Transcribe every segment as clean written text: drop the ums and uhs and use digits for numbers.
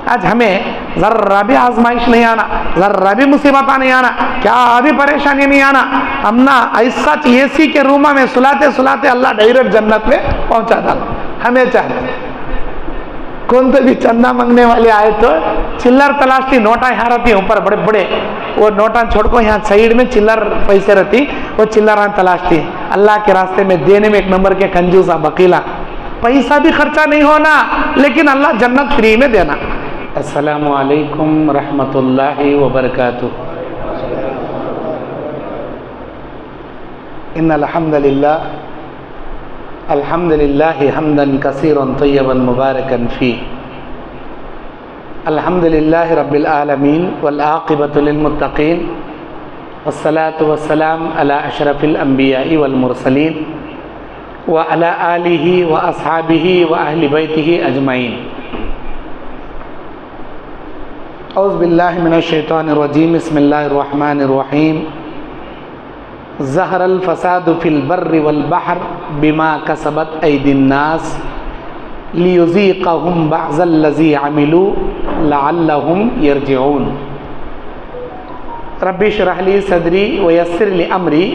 आज हमें ज़र्रा भी आजमाइश नहीं आना, ज़र्रा भी मुसीबत नहीं आना, क्या अभी परेशानी नहीं आना, हम ना ऐसा एसी के रूम में सुलाते सुलाते अल्लाह डायरेक्ट जन्नत में पहुंचा डाला। हमें चाहते कौन तो भी चंदा मांगने वाले आए तो चिल्लर तलाशती, नोटा यहाँ रहती ऊपर बड़े बड़े, वो नोटा छोड़ को यहाँ साइड में चिल्लर पैसे रहती, वो चिल्लर तलाशती। अल्लाह के रास्ते में देने में एक नंबर के कंजूसा बकीला, पैसा भी खर्चा नहीं होना लेकिन अल्लाह जन्नत फ्री में देना। अस्सलामु अलैकुम रहमतुल्लाहि व बरकातुहू। इन्नल हम्दुलिल्लाह अल्हम्दुलिल्लाहि हम्दन कसीरन तय्यबन मुबारकन फी। अल्हम्दुलिल्लाहि रब्बिल आलमीन वल आक़िबतु लिल मुत्तक़ीन वस्सलातु वस्सलाम अला अशरफिल अंबिया'i वल मुरसलीन व अला आलिहि व अस्हाबिहि व अहलि बैतिहि अजमाइन। औज़ु बिल्लाहि मिनश शैतानिर रजीम। बिस्मिल्लाहिर रहमानिर रहीम। ज़हरल फ़सादु फ़िल बर्रि वल बहर बिमा कसबत ऐदिन नास लियुज़ीक़हुम बअज़ल्लज़ी अमिलू लअल्लहुम यरजिऊन। रब्बि इश्रह ली सदरी व यस्सिर ली अमरी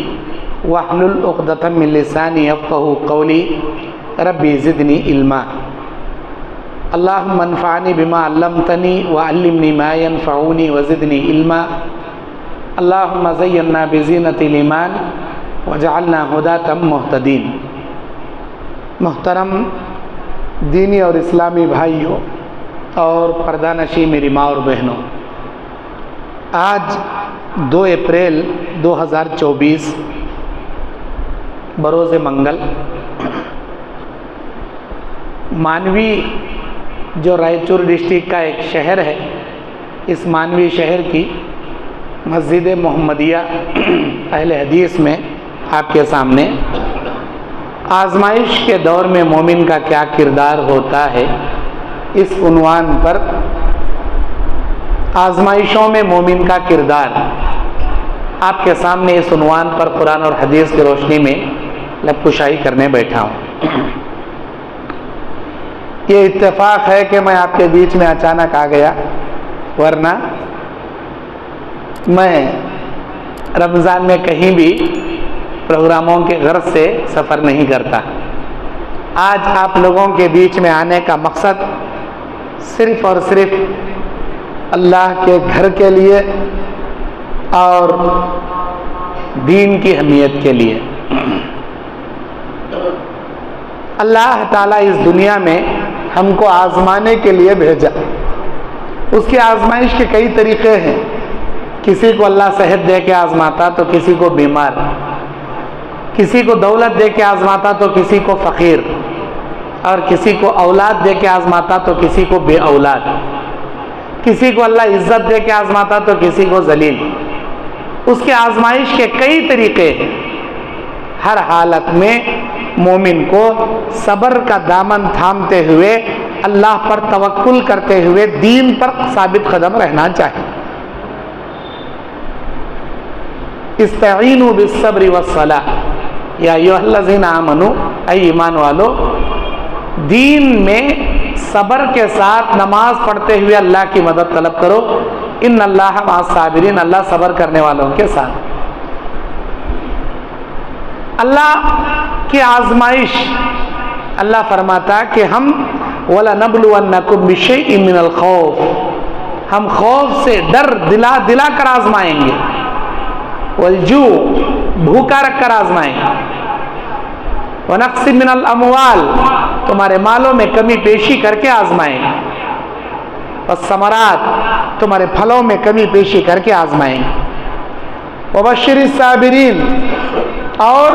वहलुल उक़दतम मिन लिसानी यफ़क़हू क़ौली रब्बि ज़िदनी इल्मा। अल्लाहुम्मा अन्फ़अनी बिमा अल्लमतनी व अल्लिमनी मा यनफ़अूनी व ज़िदनी इल्मा। अल्लाहुम्मा ज़य्यिन्ना बिज़ीनतिल ईमान वजअलना हुदातम मुहतदीन। मोहतरम दीनी और इस्लामी भाइयों और पर्दानशी मेरी माँ और बहनों, आज 2 अप्रैल 2024 बरोज़ मंगल, मानवी जो रायचूर डिस्ट्रिक्ट का एक शहर है, इस मानवी शहर की मस्जिद मोहम्मदिया अहले हदीस में आपके सामने आजमाइश के दौर में मोमिन का क्या किरदार होता है, इस उन्वान पर आजमाइशों में मोमिन का किरदार आपके सामने इस उन्वान पर कुरान और हदीस की रोशनी में लबकुशाई करने बैठा हूँ। ये इत्तेफाक है कि मैं आपके बीच में अचानक आ गया, वरना मैं रमज़ान में कहीं भी प्रोग्रामों के गर्ज से सफ़र नहीं करता। आज आप लोगों के बीच में आने का मकसद सिर्फ़ और सिर्फ अल्लाह के घर के लिए और दीन की अहमियत के लिए। अल्लाह ताला इस दुनिया में हमको आज़माने के लिए भेजा। उसकी आज़माइश के कई तरीक़े हैं। किसी को अल्लाह सेहत दे के आज़माता तो किसी को बीमार, किसी को दौलत दे के आज़माता तो किसी को फ़कीर, और किसी को औलाद दे के आज़माता तो किसी को बे औलाद, किसी को अल्लाह इज़्ज़त दे के आज़माता तो किसी को जलील। उसके आज़माइश के कई तरीक़े हैं। हर हालत में मोमिन को सब्र का दामन थामते हुए, अल्लाह पर तवक्कुल करते हुए दीन पर साबित कदम रहना चाहिए। इस्तईनु बिस्सब्रि वस्सलाह या अय्युहल्लज़ीना आमनू, ऐ ईमान वालो, दीन में सब्र के साथ नमाज पढ़ते हुए अल्लाह की मदद तलब करो। इन्नल्लाह मअस-साबिरीन, अल्लाह सब्र करने वालों के साथ। अल्लाह की आजमाइश, अल्लाह फरमाता कि हम वलनब्लुवन्नकुम बिशैइन मिनल खौफ, हम खौफ से डर दिला दिला कर आजमाएंगे, वलजू भूखा रख कर आजमाएंगे, वनक्सिम मिनल अमवाल, तुम्हारे मालों में कमी पेशी करके आजमाएंगे, वस्समरात, तुम्हारे फलों में कमी पेशी करके आजमाएंगे, वबश्शिरिस साबिरीन, और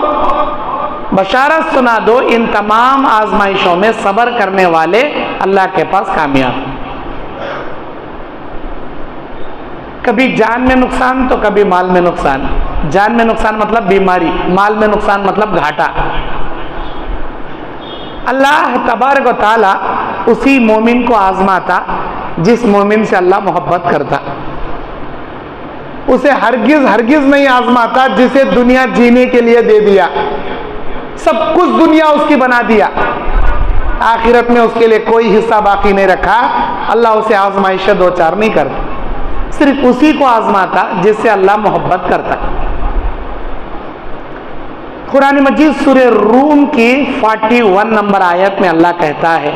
बशारत सुना दो इन तमाम आजमाइशों में सब्र करने वाले अल्लाह के पास कामयाब। कभी जान में नुकसान तो कभी माल में नुकसान। जान में नुकसान मतलब बीमारी, माल में नुकसान मतलब घाटा। अल्लाह तबारक व तआला उसी मोमिन को आजमाता जिस मोमिन से अल्लाह मोहब्बत करता। उसे हरगिज हरगिज नहीं आजमाता जिसे दुनिया जीने के लिए दे दिया, सब कुछ दुनिया उसकी बना दिया, आखिरत में उसके लिए कोई हिस्सा बाकी नहीं रखा। अल्लाह उसे आजमाइश दो चार नहीं करता, सिर्फ उसी को आजमाता जिससे अल्लाह मोहब्बत करता। कुरान मजीद सूरह रूम की 41 नंबर आयत में अल्लाह कहता है,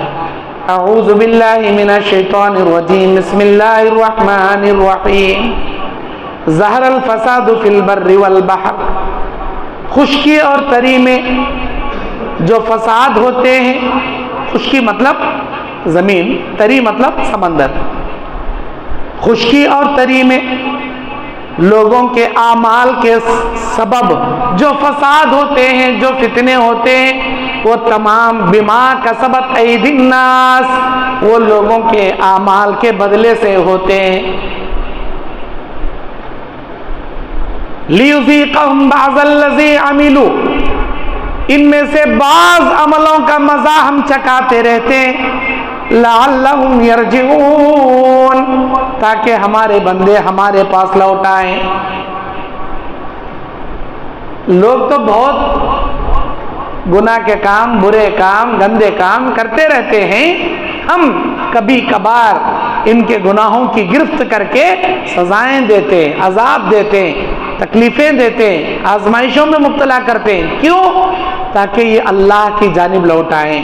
अऊज़ु बिल्लाहि मिनश शैतानिर रजीम, बिस्मिल्लाहिर रहमानिर रहीम, ज़हरल फसादु फिल बर्रि वल बहर। खुश्की और तरी में जो फसाद होते हैं, खुश्की मतलब ज़मीन, तरी मतलब समंदर। खुश्की और तरी में लोगों के आमाल के सबब जो फसाद होते हैं, जो फितने होते हैं, वो तमाम बिमा कसबत ऐदिन नास, वो लोगों के आमाल के बदले से होते हैं। लियुज़ीक़हुम बअज़ल्लज़ी अमिलू, इनमें से बाज अमलों का मजा हम चखाते रहते हैं। लअल्लहुम यरजिऊन, ताकि हमारे बंदे हमारे पास लौट आए। लोग तो बहुत गुनाह के काम, बुरे काम, गंदे काम करते रहते हैं। हम कभी कभार इनके गुनाहों की गिरफ्त करके सजाएं देते हैं, अजाब देते हैं, तकलीफें देते हैं, आजमाइशों में मुब्तला करते हैं। क्यों? ताकि ये अल्लाह की जानिब लौट आए,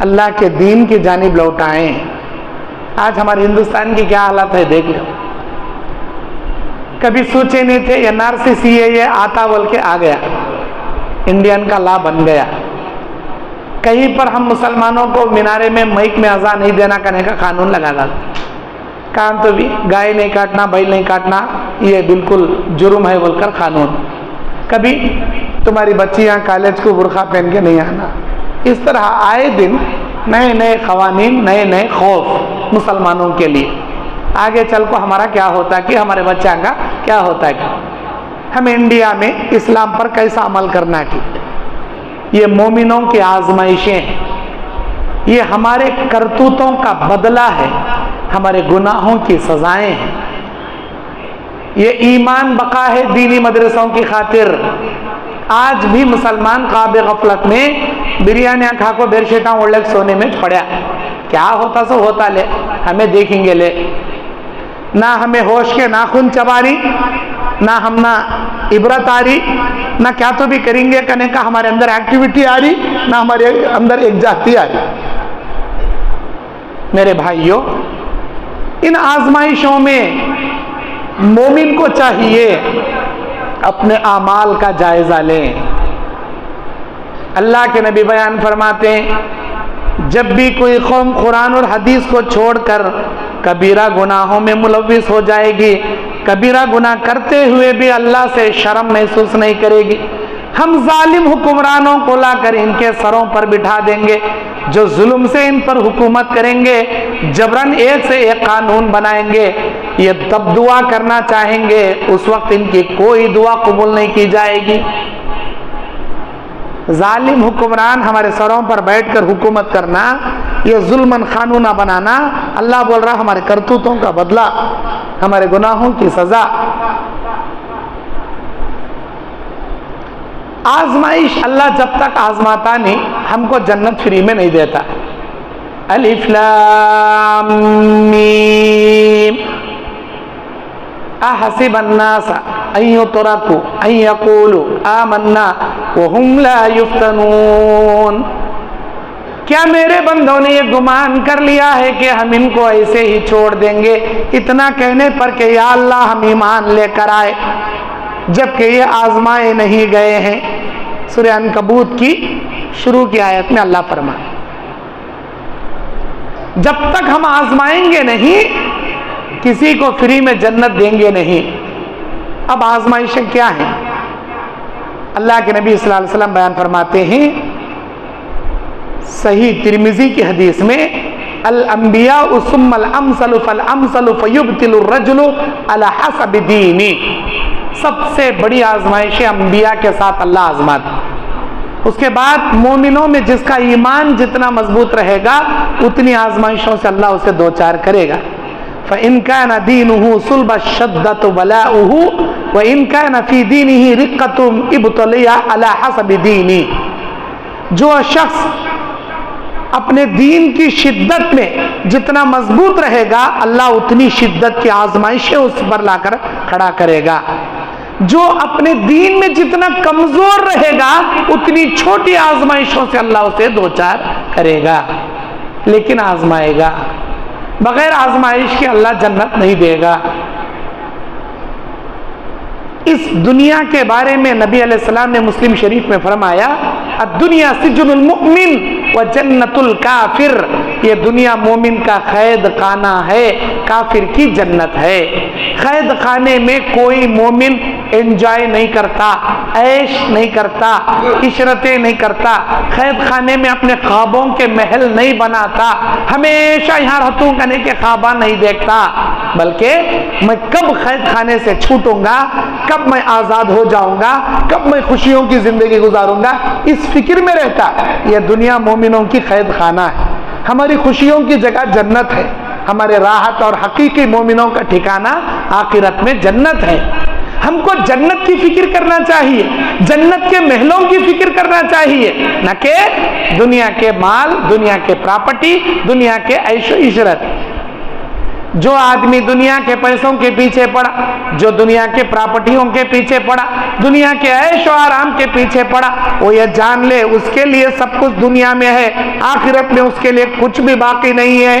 अल्लाह के दीन की जानिब लौट आए। आज हमारे हिंदुस्तान की क्या हालत है देख लो। कभी सोचे नहीं थे एनआरसी सीएए आता बोल के आ गया, इंडियन का लॉ बन गया। कहीं पर हम मुसलमानों को मीनारे में माइक में अज़ान नहीं देना करने का कानून लगा डालते। काम तो भी गाय नहीं काटना, बैल नहीं काटना, ये बिल्कुल जुर्म है बोलकर कानून। कभी तुम्हारी बच्चियां कॉलेज को बुर्खा पहन के नहीं आना। इस तरह आए दिन नए नए क़वानीन, नए नए खौफ मुसलमानों के लिए। आगे चल को हमारा क्या होता है कि हमारे बच्चा का क्या होता है कि हम इंडिया में इस्लाम पर कैसा अमल करना की। ये मोमिनों की आजमाइशें हैं, ये हमारे करतूतों का बदला है, हमारे गुनाहों की सजाएं हैं। ये ईमान बका है दीनी मदरसों की खातिर। आज भी मुसलमान काबे गफलत में बिरयानी खा को बेरशेटा ओढ़ सोने में पड़ा। क्या होता सो होता ले, हमें देखेंगे ले। ना हमें होश के नाखून चबारी, ना हम ना इबरत आ रही, ना क्या तो भी करेंगे कहने का हमारे अंदर एक्टिविटी आ रही, ना हमारे अंदर एक जाति आ रही। मेरे भाइयों, इन आजमाइशों में मोमिन को चाहिए अपने आमाल का जायजा लें। अल्लाह के नबी बयान फरमाते हैं, जब भी कोई कौम कुरान और हदीस को छोड़कर कबीरा गुनाहों में मुलव्विस हो जाएगी, कबीरा गुनाह करते हुए भी अल्लाह से शर्म महसूस नहीं करेगी, हम जालिम हुक्मरानों को लाकर इनके सरों पर बिठा देंगे, जो जुल्म से इन पर हुकूमत करेंगे, जबरन एक से एक कानून बनाएंगे। ये तब दुआ करना चाहेंगे, उस वक्त इनकी कोई दुआ कबूल नहीं की जाएगी। जालिम हुक्मरान हमारे सरों पर बैठकर हुकूमत करना, ये जुल्मन कानूना बनाना, अल्लाह बोल रहा हमारे करतूतों का बदला, हमारे गुनाहों की सजा। आजमाइश अल्लाह जब तक आजमाता नहीं, हमको जन्नत फ्री में नहीं देता। अलिफ लाम मीम अहसिबन्नास अन युतरकू अन यक़ूलू आमन्ना वहुम ला युफ्तनून। क्या मेरे बंदों ने ये गुमान कर लिया है कि हम इनको ऐसे ही छोड़ देंगे, इतना कहने पर कि या अल्लाह हम ईमान लेकर आए, जबकि ये आजमाए नहीं गए हैं। सूरह अनकबूत की शुरू की आयत में अल्लाह फरमाए, जब तक हम आजमाएंगे नहीं, किसी को फ्री में जन्नत देंगे नहीं। अब आजमाइशें क्या हैं? अल्लाह के नबी सल्लल्लाहु अलैहि वसल्लम बयान फरमाते हैं, सही तिरमिजी की हदीस में, अल अंबिया उसुम्मल अमसलु फल अमसलु फयुब्तिलु रजुलु अला हसब दीनी। सबसे बड़ी आजमाइश अंबिया के साथ अल्लाह आजमाता। उसके बाद मोमिनों में जिसका ईमान जितना मजबूत रहेगा, उतनी आजमाइशों से अल्लाह उसे दो चार करेगा। फ़इन कान दीनुहु सुल्ब शद्दत बलाउहु व इन कान फी दीनिही रिक्कतुम इब्तलिया अला हसब दीनी। जो शख्स अपने दीन की शिद्दत में जितना मजबूत रहेगा, अल्लाह उतनी शिद्दत की आजमाइशें उस पर लाकर खड़ा करेगा। जो अपने दीन में जितना कमजोर रहेगा, उतनी छोटी आजमाइशों से अल्लाह उसे दो चार करेगा, लेकिन आजमाएगा। बगैर आजमाइश के अल्लाह जन्नत नहीं देगा। इस दुनिया के बारे में नबी अलैहिस्सलाम ने मुस्लिम शरीफ में फरमाया, दुनिया सिजनुल मुमिन व जन्नतुल काफिर, ये दुनिया मोमिन का कैद खाना है, काफिर की जन्नत है। कैद खाने में कोई मोमिन एंजॉय नहीं करता, ऐश नहीं करता, इशरतें नहीं करता, कैद खाने में अपने ख्वाबों के महल नहीं बनाता, हमेशा यहाँ रहतूं करने के ख्वाबा नहीं देखता, बल्कि मैं कब कैद खाने से छूटूंगा, कब मैं आजाद हो जाऊंगा, कब मैं खुशियों की जिंदगी गुजारूंगा, इस फिक्र में रहता। यह दुनिया मोमिनों की कैद खाना है। हमारी खुशियों की जगह जन्नत है। हमारे राहत और हकीकी मोमिनों का ठिकाना आखिरत में जन्नत है। हमको जन्नत की फिक्र करना चाहिए, जन्नत के महलों की फिक्र करना चाहिए, न कि दुनिया के माल, दुनिया के प्रॉपर्टी, दुनिया के ऐशो इशरत। जो आदमी दुनिया के पैसों के पीछे पड़ा, जो दुनिया के प्रॉपर्टियों के पीछे पड़ा, दुनिया के ऐश और आराम के पीछे पड़ा, वो ये जान ले उसके लिए सब कुछ दुनिया में है, आखिरत में उसके लिए कुछ भी बाकी नहीं है।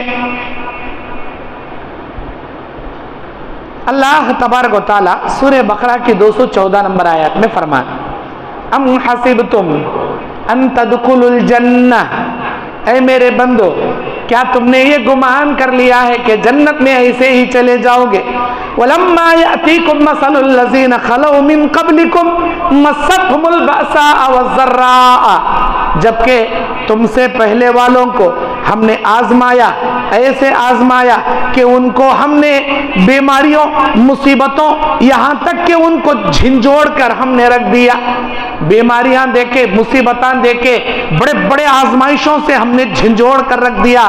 अल्लाह तबारक व तआला सूरह बकरा की 214 नंबर आयत में फरमाया, अम हसिबतुम अन तदखुलुल जन्नह, ऐ मेरे बंदो, क्या तुमने ये गुमान कर लिया है कि जन्नत में ऐसे ही चले जाओगे? वलम्मा यातीकुम मसलुल लज़ीना खलौ मिन क़ब्लिकुम मस्सतहुमुल बअसा वज़र्रा, जबकि तुमसे पहले वालों को हमने आजमाया, ऐसे आजमाया कि उनको हमने बीमारियों, मुसीबतों, यहाँ तक कि उनको झिंझोड़ कर हमने रख दिया। बीमारियां देके, मुसीबतां देके, बड़े बड़े आजमाइशों से हमने झिंझोड़ कर रख दिया।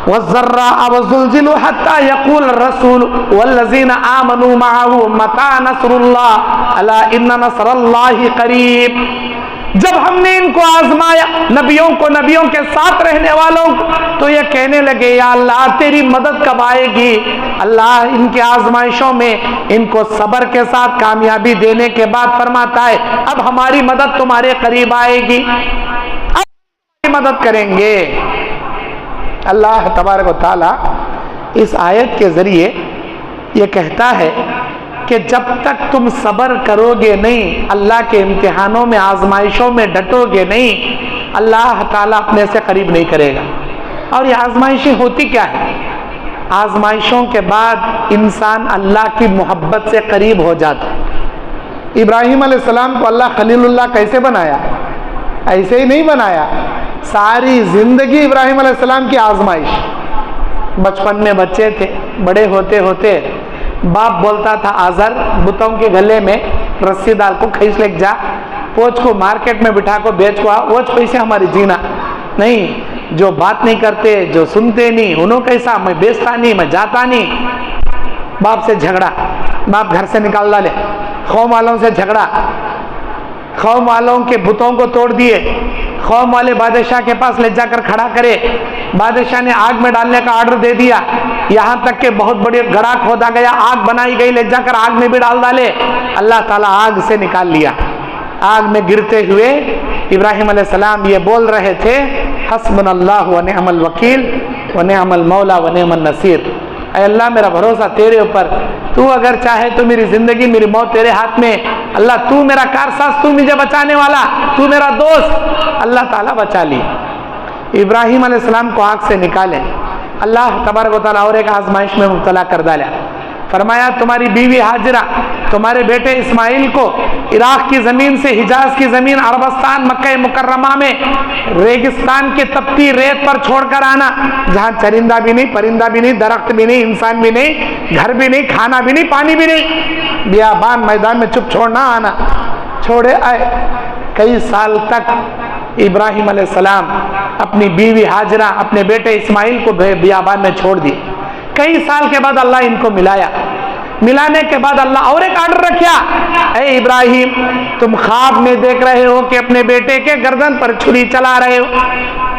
वज़र्रा वज़ुल्ज़िलू हत्ता यक़ूल रसूल वल्लज़ीना आमनू मअहू मता नस्रुल्लाह अला इन्ना नस्रल्लाहि क़रीब। जब हमने इनको आजमाया, नबियों को, नबियों के साथ रहने वालों को, तो ये कहने लगे, या अल्लाह तेरी मदद कब आएगी? अल्लाह इनके आजमाइशों में इनको सब्र के साथ कामयाबी देने के बाद फरमाता है, अब हमारी मदद तुम्हारे करीब आएगी, अब तुम्हारी मदद करेंगे। अल्लाह तबारक व तआला इस आयत के जरिए ये कहता है कि जब तक तुम सब्र करोगे नहीं, अल्लाह के इम्तिहानों में, आजमाइशों में डटोगे नहीं, अल्लाह ताला अपने से करीब नहीं करेगा। और ये आजमाइशें होती क्या है? आजमाइशों के बाद इंसान अल्लाह की मोहब्बत से करीब हो जाता है। इब्राहिम अलैहिस्सलाम को अल्लाह खलीलुल्लाह कैसे बनाया? ऐसे ही नहीं बनाया। सारी जिंदगी इब्राहिम अलैहिस्सलाम की आजमाइश। बचपन में बच्चे थे, बड़े होते होते बाप बोलता था, आजर बुतों के गले में रस्सी डाल को खींच ले जा, पोच को मार्केट में बिठा को बेच को आ, वो पैसे हमारी जीना नहीं। जो बात नहीं करते, जो सुनते नहीं, उन्हों कैसा, मैं बेचता नहीं, मैं जाता नहीं। बाप से झगड़ा, बाप घर से निकाल डाले, कौम वालों से झगड़ा, कौम वालों के बुतों को तोड़ दिए, कौम वाले बादशाह के पास ले जाकर खड़ा करे, बादशाह ने आग में डालने का ऑर्डर दे दिया, यहाँ तक के बहुत बड़ी गड़ा खोदा गया, आग बनाई गई, ले जाकर आग में भी डाल डाले। अल्लाह ताला आग से निकाल लिया। आग में गिरते हुए इब्राहिम अलैहिस्सलाम ये बोल रहे थे, हस्बुनल्लाहु व निअमल वकील व निअमल मौला व निअमन नसीर। ऐ अल्लाह, मेरा भरोसा तेरे ऊपर, तू अगर चाहे तो मेरी जिंदगी, मेरी मौत तेरे हाथ में। अल्लाह, तू मेरा कारसाज, तू मुझे बचाने वाला, तू मेरा दोस्त। अल्लाह ताला बचा ली। इब्राहिम अलैहिस्सलाम को आग से निकाले, अल्लाह तबारक व तआला और एक आजमाइश में मुब्तला कर डाला। फरमाया, तुम्हारी बीवी हाजिरा, तुम्हारे बेटे इस्माइल को इराक की ज़मीन से हिजाज की ज़मीन, अरबस्तान, मक्का मुकर्रमा में रेगिस्तान के तपती रेत पर छोड़कर आना, जहाँ चरिंदा भी नहीं, परिंदा भी नहीं, दरख्त भी नहीं, इंसान भी नहीं, घर भी नहीं, खाना भी नहीं, पानी भी नहीं, बियाबान मैदान में चुप छोड़ना आना। छोड़े आए। कई साल तक इब्राहिम अलैहिस्सलाम अपनी बीवी हाजिरा, अपने बेटे इस्माइल को बियाबान में छोड़ दिए। कई साल के बाद अल्लाह इनको मिलाया। मिलाने के बाद अल्लाह और एक ऑर्डर रखा, ऐ इब्राहिम तुम ख्वाब में देख रहे हो कि अपने बेटे के गर्दन पर छुरी चला रहे हो,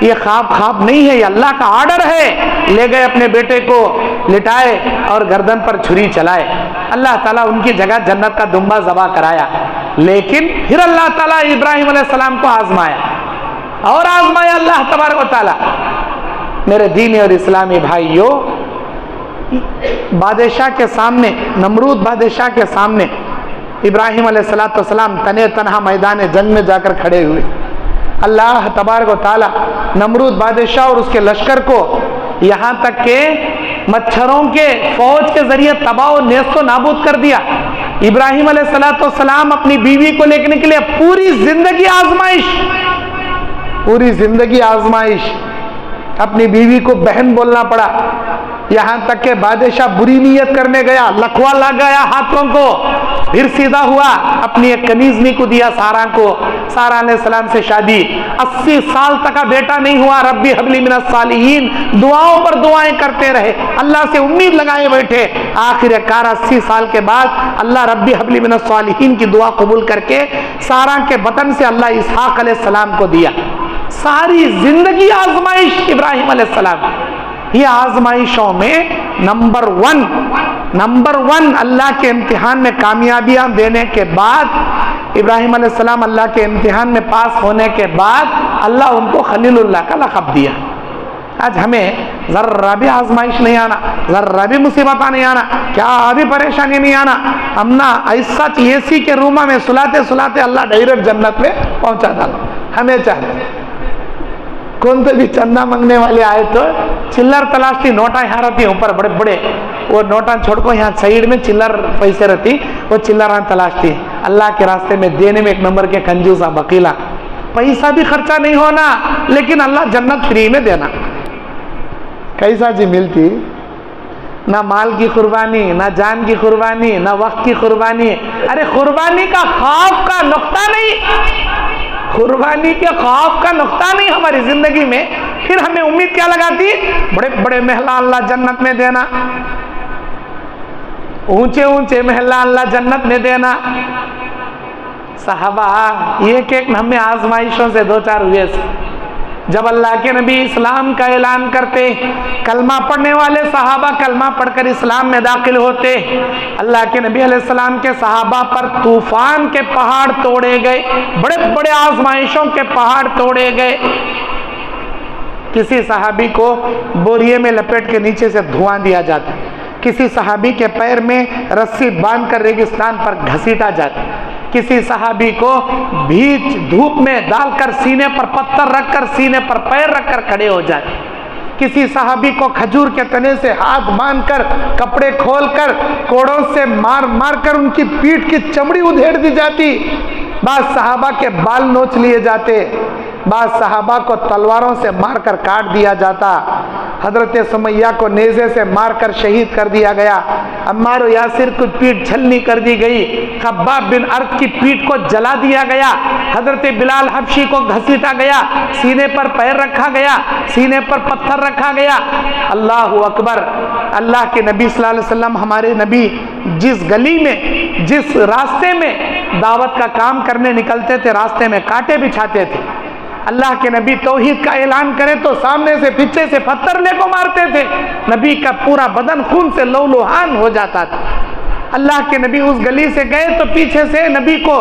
ये ख्वाब नहीं है, ये अल्लाह का ऑर्डर है। ले गए अपने बेटे को लिटाए और गर्दन पर छुरी चलाए। अल्लाह ताला उनकी जगह जन्नत का दुम्बा ज़बा कराया। लेकिन फिर अल्लाह ताला इब्राहिम अलैहिस्सलाम को आजमाया और आजमाया अल्लाह तबारक व तआला। मेरे दीनी और इस्लामी भाइयों, बादशाह के सामने, नमरूद बादशाह के सामने इब्राहिम अलैहिस्सलाम तने तनहा मैदान जंग में जाकर खड़े हुए। अल्लाह तबारक व तआला नमरूद बादशाह और उसके लश्कर को यहाँ तक के मच्छरों के फौज के जरिए तबाह और नेस्तो नाबूद कर दिया। इब्राहिम अलैहिस्सलाम अपनी बीवी को लेकर के लिए पूरी जिंदगी आजमाइश अपनी बीवी को बहन बोलना पड़ा। यहाँ तक के बादशाह बुरी नीयत करने गया, लखवा लग गया हाथों को, फिर सीधा हुआ, अपनी एक कनीजनी को दिया सारा को। सारा अलैहिस्सलाम से शादी, 80 साल तक का बेटा नहीं हुआ। रब्बी हबली मिनस सालिहीन, दुआओं पर दुआएं करते रहे, अल्लाह से उम्मीद लगाए बैठे। आखिरकार 80 साल के बाद अल्लाह रब्बी हबली मिनस सालिहीन की दुआ कबूल करके सारा के बतन से अल्लाह इसहाक अलैहिस्सलाम को दिया। सारी जिंदगी आजमाइश इब्राहिम अलैहिस्सलाम। ये आजमाइशों में नंबर वन अल्लाह के इम्तिहान में कामयाबियां देने के बाद, इब्राहिम अलैहिस्सलाम अल्लाह के इम्तिहान में पास होने के बाद अल्लाह उनको खलीलुल्लाह का लक़ब दिया। आज हमें ज़र्रा भी आजमाइश नहीं आना, ज़र्रा भी मुसीबत नहीं आना, क्या अभी परेशानी नहीं आना। हम ना ऐसा एसी के रूमा में सुलाते सुलाते अल्लाह डायरेक्ट जन्नत में पहुंचा डाला। हमें चाहिए कौन तो भी चंदा मांगने वाले आए तो चिल्लर तलाशती, नोटा यहाँ रहती ऊपर बड़े बड़े, वो नोटा छोड़ को यहाँ साइड में चिल्लर पैसे रहती, वो चिल्लर तलाशती। अल्लाह के रास्ते में देने में एक नंबर के कंजूसा बकीला, पैसा भी खर्चा नहीं होना लेकिन अल्लाह जन्नत फ्री में देना। कैसा जी मिलती, ना माल की कुर्बानी, ना जान की कुर्बानी, ना वक्त की कुर्बानी। अरे कुर्बानी का खौफ का नुक्ता नहीं, कुर्बानी के खौफ का नुक्ता नहीं हमारी जिंदगी में। फिर हमें उम्मीद क्या लगाती, बड़े बड़े महला अल्लाह जन्नत में देना, ऊंचे ऊंचे महला अल्लाह जन्नत में देना। साहबा एक हमें आजमाइशों से दो चार हुए। जब अल्लाह के नबी इस्लाम का ऐलान करते, कलमा पढ़ने वाले सहाबा कलमा पढ़कर इस्लाम में दाखिल होते, अल्लाह के नबी अलैहिस्सलाम के सहाबा पर तूफान के पहाड़ तोड़े गए, बड़े बड़े आजमाइशों के पहाड़ तोड़े गए। किसी सहाबी को बोरिये में लपेट के नीचे से धुआं दिया जाता, किसी सहाबी के पैर में रस्सी बांधकर रेगिस्तान पर घसीटा जाता, किसी सहाबी को बीच धूप में डालकर सीने पर पत्थर रखकर सीने पर पैर रखकर खड़े हो जाते, किसी सहाबी को खजूर के तने से हाथ बांधकर कपड़े खोलकर कोड़ों से मार मार कर उनकी पीठ की चमड़ी उधेड़ दी जाती। बाद सहाबा के बाल नोच लिए जाते, बाद सहाबा को तलवारों से मारकर काट दिया जाता। हजरत सुमैया को नेज़े से मारकर शहीद कर दिया गया। अम्मार और यासिर की पीठ छलनी कर दी गई। खब्बाब बिन अर्द की पीठ को जला दिया गया। हजरत बिलाल हबशी को घसीटा गया, सीने पर पैर रखा गया, सीने पर पत्थर रखा गया। अल्लाह अकबर। अल्लाह के नबी सल्लल्लाहु अलैहि वसल्लम, हमारे नबी जिस गली में, जिस रास्ते में दावत का काम करने निकलते थे, रास्ते में कांटे बिछाते थे। अल्लाह के नबी तौहीद का ऐलान करें तो सामने से पीछे से पत्थर लेको मारते थे। नबी का पूरा बदन खून से लहूलुहान हो जाता था। अल्लाह के नबी उस गली से गए तो पीछे से नबी को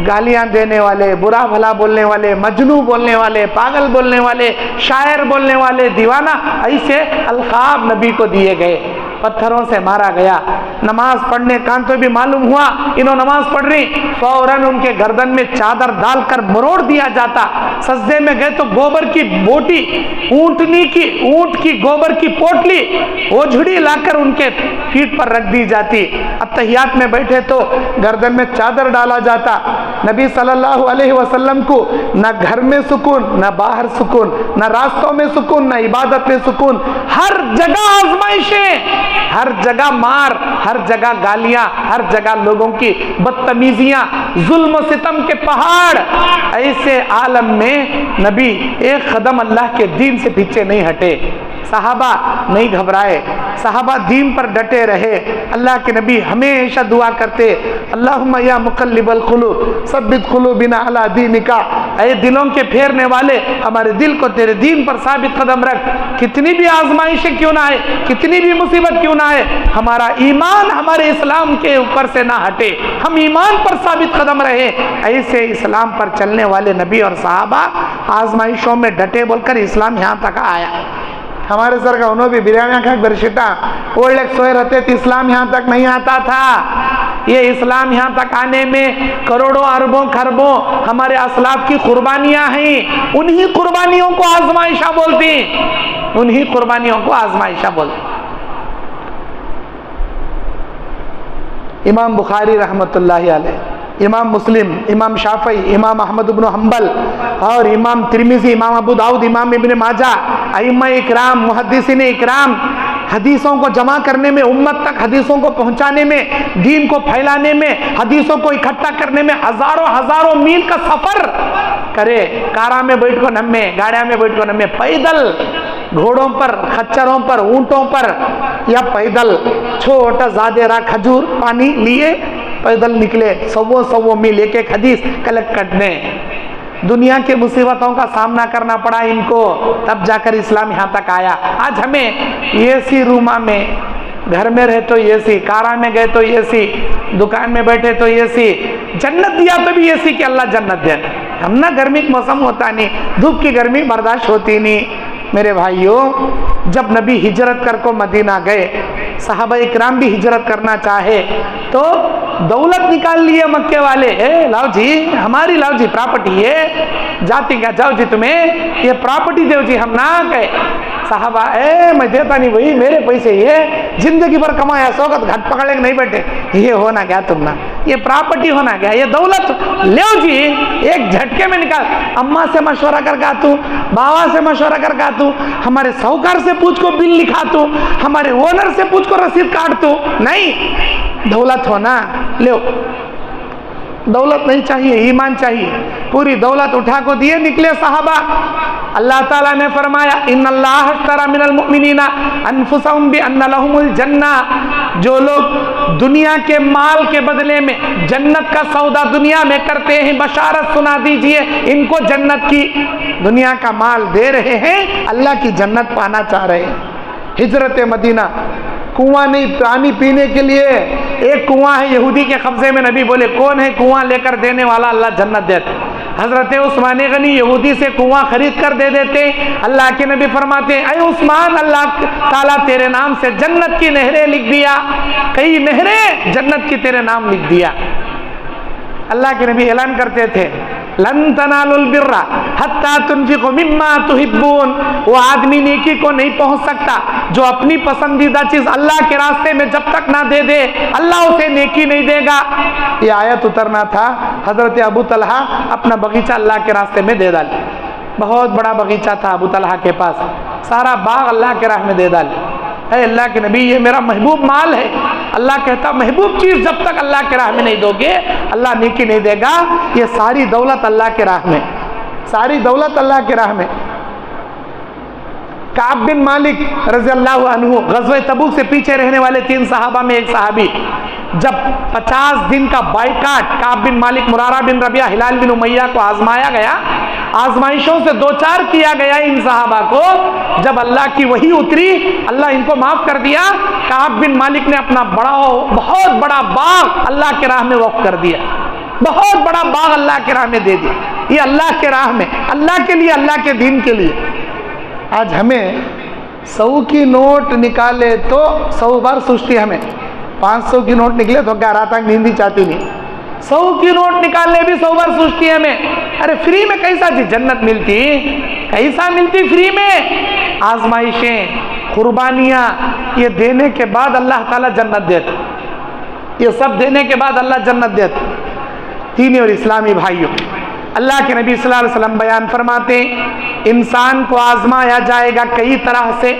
गालियां देने वाले, बुरा भला बोलने वाले, मजनू बोलने वाले, पागल बोलने वाले, शायर बोलने वाले, दीवाना, ऐसे अल्काब नबी को दिए गए। पत्थरों से मारा गया। नमाज पढ़ने का तो भी मालूम हुआ इन्हों नमाज पढ़ रही, फौरन उनके गर्दन में चादर डालकर मरोड़ दिया जाता। सजदे में गए तो गोबर की बोटी, ऊंट की गोबर की पोटली, ओझड़ी लाकर उनके पीठ पर रख दी जाती। अब तहियात में बैठे तो गर्दन में चादर डाला जाता। नबी सल्लल्लाहु अलैहि वसल्लम को न घर में सुकून, न बाहर सुकून, न रास्तों में सुकून, न इबादत में सुकून। हर जगह आजमाइशें, हर जगह मार, हर हर जगह गालियां, हर जगह लोगों की बदतमीजियां, जुल्म सितम के पहाड़। ऐसे आलम में नबी एक कदम अल्लाह के दीन से पीछे नहीं हटे, सहाबा नहीं घबराए, सहाबा दीन पर डटे रहे। अल्लाह के नबी हमेशा दुआ करते, अल्लाहुम्मा या मुक़ल्लिबल क़ुलूब सब्बित क़ुलूबिना अला दीनिका, ऐ दिलों के फेरने वाले हमारे दिल को तेरे दीन पर साबित कदम रख। कितनी भी आजमाइशें क्यों ना आए, कितनी भी मुसीबत क्यों ना आए, हमारा ईमान हमारे इस्लाम के ऊपर से ना हटे, हम ईमान पर साबित कदम रहे। ऐसे इस्लाम पर चलने वाले नबी और सहाबा आजमाइशों में डटे बोलकर इस्लाम यहाँ तक आया। हमारे सर का उन्होंने भी बिरयानी खा बरशिटा ओल्ड एक सोए रहते थे, इस्लाम यहाँ तक नहीं आता था। ये इस्लाम यहाँ तक आने में करोड़ों अरबों खरबों हमारे असलाफ की कुर्बानियां हैं। उन्हीं कुर्बानियों को आजमाइशा बोलती, उन्हीं कुर्बानियों को आजमाइशा बोलती। इमाम बुखारी रहमतुल्लाहि अलैह, इमाम मुस्लिम, इमाम शाफई, इमाम अहमद इब्न हम्बल और इमाम तिरमिज़ी, इमाम अबू दाऊद, इमाम इब्न माजा, अइम्मा इकराम, मुहद्दिसीन इकराम, हदीसों को जमा करने में, उम्मत तक हदीसों को पहुंचाने में, दीन को फैलाने में, हदीसों को इकट्ठा करने में हजारों हजारों मील का सफर करे। कारा में बैठ को नम्मे, गाड़िया में बैठ को नम्मे, पैदल, घोड़ों पर, खच्चरों पर, ऊंटों पर या पैदल, छोटा जादेरा खजूर पानी लिए पैदल निकले, सौ मील एक एक हदीस कलेक्ट करने। दुनिया के मुसीबतों का सामना करना पड़ा इनको, तब जाकर इस्लाम यहाँ तक आया। आज हमें एसी रूमा में, घर में रहे तो एसी, कारा में गए तो एसी, दुकान में बैठे तो एसी, जन्नत दिया तो भी एसी के अल्लाह जन्नत दे। हम ना गर्मी का मौसम होता नहीं, धूप की गर्मी बर्दाश्त होती नहीं। मेरे भाइयों, जब नबी हिजरत कर को मदीना गए, सहाबा इकराम भी हिजरत करना चाहे तो दौलत निकाल लिए मक्के वाले, लाओ जी हमारी, लाओ जी प्रॉपर्टी है, जाती क्या जाओ जी तुम्हें ये प्रॉपर्टी दो जी, हम ना गए। साहबा मैं देता नहीं भाई, मेरे पैसे ये जिंदगी भर कमाया, सौगत घाट पकड़े नहीं बैठे, ये होना क्या तुम ना, ये प्रॉपर्टी होना क्या, ये दौलत ले जी, एक झटके में निकाल। अम्मा से मशवरा कर गा तू, बाबा से मशवरा कर गा तू, हमारे साहूकार से पूछ को बिल लिखा तू, हमारे ओनर से पूछ को रसीद काट तू, नहीं, दौलत होना लो। दौलत नहीं चाहिए, ईमान चाहिए। पूरी दौलत उठा को दिए, निकले साहबा। अल्लाह ताला ने फरमाया, इन्नल्लाह अश्तरा मिनल मुमिनीना अनफुसहुम बिअन्ना लहुमुल जन्ना। जो लोग दुनिया के माल के बदले में जन्नत का सौदा दुनिया में करते हैं, बशारत सुना दीजिए इनको जन्नत की। दुनिया का माल दे रहे हैं, अल्लाह की जन्नत पाना चाह रहे हैं। हिजरत मदीना, कुआं नहीं पानी पीने के लिए, एक कुआं है यहूदी के कब्जे में। नबी बोले कौन है कुआं लेकर देने वाला, अल्लाह जन्नत देते। हजरत उस्मान गनी यहूदी से कुआं खरीद कर दे देते। अल्लाह के नबी फरमाते, अय उस्मान, अल्लाह ताला तेरे नाम से जन्नत की नहरें लिख दिया, कई नहरें जन्नत की तेरे नाम लिख दिया। अल्लाह के नबी ऐलान करते थे, लन तनालुल बिर्रा हत्ता तुनफिकु मिम्मा तुहिब्बून। वो आदमी नेकी को नहीं पहुंच सकता जो अपनी पसंदीदा चीज अल्लाह के रास्ते में जब तक ना दे दे, अल्लाह उसे नेकी नहीं देगा। ये आयत उतरना था, हजरत अबू तलहा अपना बगीचा अल्लाह के रास्ते में दे डाले। बहुत बड़ा बगीचा था अबू तलहा के पास, सारा बाग अल्लाह के राह में दे डाले। अल्लाह के नबी, ये मेरा महबूब माल है। अल्लाह कहता, महबूब चीज जब तक अल्लाह के राह में नहीं दोगे, अल्लाह नेकी नहीं देगा। ये सारी दौलत अल्लाह के राह में, सारी दौलत अल्लाह के राह में। काब बिन मालिक रज़ियल्लाहु अन्हु, ग़ज़वे तबूक से पीछे रहने वाले 3 सहाबा में एक सहाबी, जब 50 दिन का बाइकाट, काब बिन मालिक, मुरारा बिन रबिया, हिलाल बिन उमैया को आजमाया गया, आजमाइशों से 2-4 किया गया इन सहाबा को। जब अल्लाह की वही उतरी, अल्लाह इनको माफ कर दिया। काब बिन मालिक ने अपना बहुत बड़ा बाग अल्लाह के राह में वक्फ कर दिया, बहुत बड़ा बाग अल्लाह के राह में दे दिया। ये अल्लाह के राह में, अल्लाह के लिए, अल्लाह के दीन के लिए। आज हमें 100 की नोट निकाले तो 100 बार सोचती, हमें 500 की नोट निकले तो क्या रात तक नींद ही चाहती नहीं। 100 की नोट निकालने भी 100 बार सोचती है हमें, अरे फ्री में कैसा जी जन्नत मिलती, कैसा मिलती फ्री में। आजमाइशें, कुर्बानियाँ, ये देने के बाद अल्लाह ताला जन्नत देता, ये सब देने के बाद अल्लाह जन्नत देता। दीनी और इस्लामी भाइयों, अल्लाह के नबी सल्लल्लाहु अलैहि वसल्लम बयान फरमाते, इंसान को आजमाया जाएगा कई तरह से।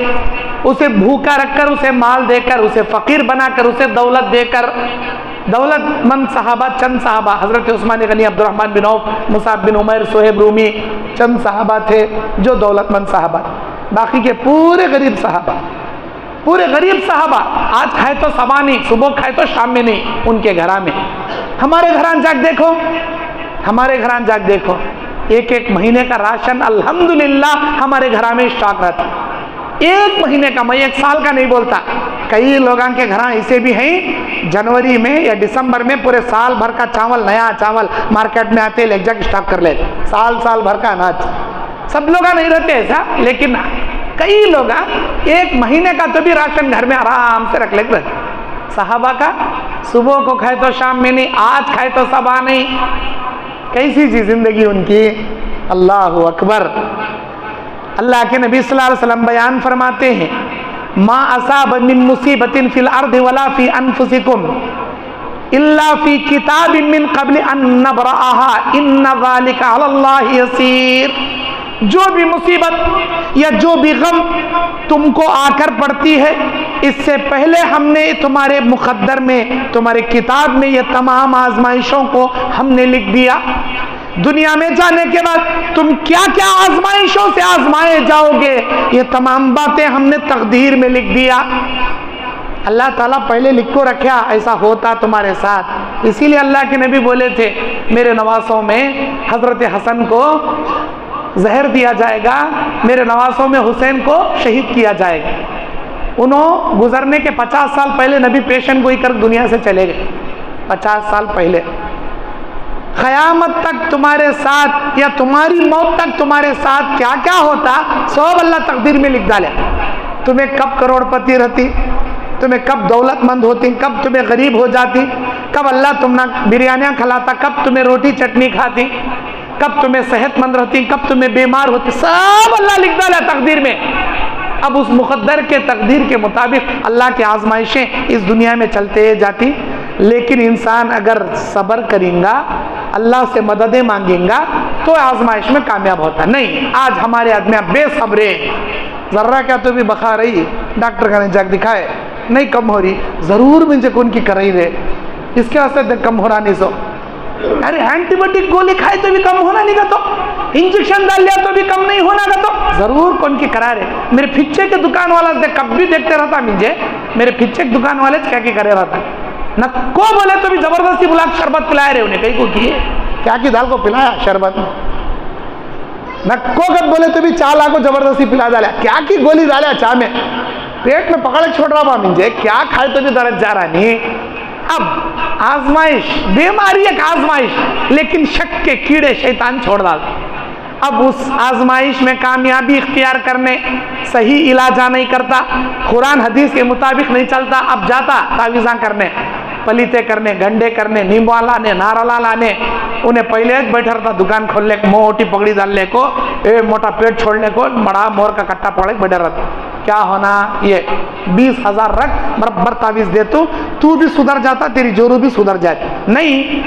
उसे भूखा रखकर, उसे माल देकर, उसे फ़कीर बनाकर, उसे दौलत देकर। दौलतमंद सहाबा चंद सहाबा, हज़रत उस्मान गनी, अब्दुर्रहमान बिन औफ, मुसाब बिन उमैर, सुहेब रूमी, चंद सहाबा थे जो दौलतमंद सहाबा। बाकी के पूरे गरीब सहाबा, पूरे गरीब सहाबा आज खाए तो सबा नहीं, सुबह खाए तो शाम में नहीं, उनके घरा में। हमारे घरान जाके देखो, हमारे घरान जाके देखो, एक एक महीने का राशन अल्हम्दुलिल्लाह हमारे घरा में स्टॉक रहता। एक महीने का, मैं एक साल का नहीं बोलता। कई लोगों के घर ऐसे भी हैं, जनवरी में या दिसंबर में पूरे साल भर का चावल, नया चावल मार्केट में आते ले जाके स्टॉक कर लेते, साल भर का अनाज। सब लोग नहीं रहते ऐसा, लेकिन कई लोग एक महीने का तो भी राशन घर में आराम से रख लेते। सहाबा का सुबह को खाए तो शाम में नहीं, आज खाए तो सबा नहीं। कैसी सी जिंदगी उनकी, अल्लाह अकबर। अल्लाह के नबी सल्लल्लाहु अलैहि वसल्लम बयान फरमाते हैं, मा असाब मिन मुसीबतिन फिल अर्दि वला फी अनफुसिकुम इल्ला फी किताबिन मिन क़ब्ल अन नब्रअहा इन्ना ज़ालिका अलल्लाहि यसीर। जो भी मुसीबत या जो भी गम तुमको आकर पड़ती है, इससे पहले हमने तुम्हारे मुक़द्दर में, तुम्हारे किताब में ये तमाम आजमाइशों को हमने लिख दिया। दुनिया में जाने के बाद तुम क्या क्या आजमाइशों से आजमाए जाओगे, ये तमाम बातें हमने तकदीर में लिख दिया। अल्लाह ताला पहले लिख को रखा, ऐसा होता तुम्हारे साथ। इसीलिए अल्लाह के नबी बोले थे, मेरे नवासों में हज़रत हसन को जहर दिया जाएगा, मेरे नवासों में हुसैन को शहीद किया जाएगा। उन्होंने गुजरने के 50 साल पहले नबी पेशन गोई कर दुनिया से चले गए। 50 साल पहले। क़यामत तक तुम्हारे साथ या तुम्हारी मौत तक तुम्हारे साथ क्या क्या होता, सब अल्लाह तकदीर में लिख डाले। तुम्हें कब करोड़पति रहती, तुम्हें कब दौलतमंद होती, कब तुम्हें गरीब हो जाती, कब अल्लाह तुम्हें बिरयानियाँ खिलाता, कब तुम्हें रोटी चटनी खाती, कब तुम्हें सेहतमंद रहती, कब तुम्हें बीमार होती, सब अल्लाह लिख डाला तकदीर में। अब उस मुक़द्दर के तकदीर के मुताबिक अल्लाह की आजमाइशें इस दुनिया में चलते जाती। लेकिन इंसान अगर सब्र करेगा, अल्लाह से मददें मांगेगा, तो आजमाइश में कामयाब होता नहीं। आज हमारे आदमी बेसब्रे, ज़र्रा क्या तो भी बखा रही, डॉक्टर का जाग दिखाए, नहीं कम हो रही, ज़रूर मुझे कौन की कर रही रे, इसके वास्ते कम हो रहा नहीं। सो अरे एंटीबायोटिक गोली खाए तो भी कम होना नहीं का, तो इंजेक्शन डाल लिया तो भी कम नहीं होना का, तो जरूर कौन की करा रहे। मेरे फिच्चे के दुकान वाला कब भी देखते रहता मुझे, मेरे फिच्चे के दुकान वाले क्या करे रहता, न को बोले तो भी जबरदस्ती बुला शरबत पिलाए रहे उन्हें, कहीं को किए क्या की दाल को पिलाया शरबत, न को कब बोले तो भी चाह ला को जबरदस्ती पिला डाला, क्या की गोली डाला चाह में, पेट में पकड़ छोड़ रहा मुझे, क्या खाए तो भी दर्द जा रहा नहीं। अब आजमाइश, बीमारी एक आजमाइश, लेकिन शक के कीड़े शैतान छोड़ डाल। अब उस आजमाइश में कामयाबी इख्तियार करने, सही इलाजा नहीं करता, कुरान हदीस के मुताबिक नहीं चलता, अब जाता तावीज़ा करने, पलीते करने, गंडे करने, नींबू लाने, नारला लाने। उन्हें पहले एक बैठा रहता दुकान खोलने को, मोटी पगड़ी डालने को, मोटा पेट छोड़ने को, बड़ा मोर का कट्टा पकड़े बैठा रहता। क्या होना, ये 20,000 रख बराबर तावीज़ दे, तू भी सुधर जाता, तेरी जोरू भी सुधर जाए। नहीं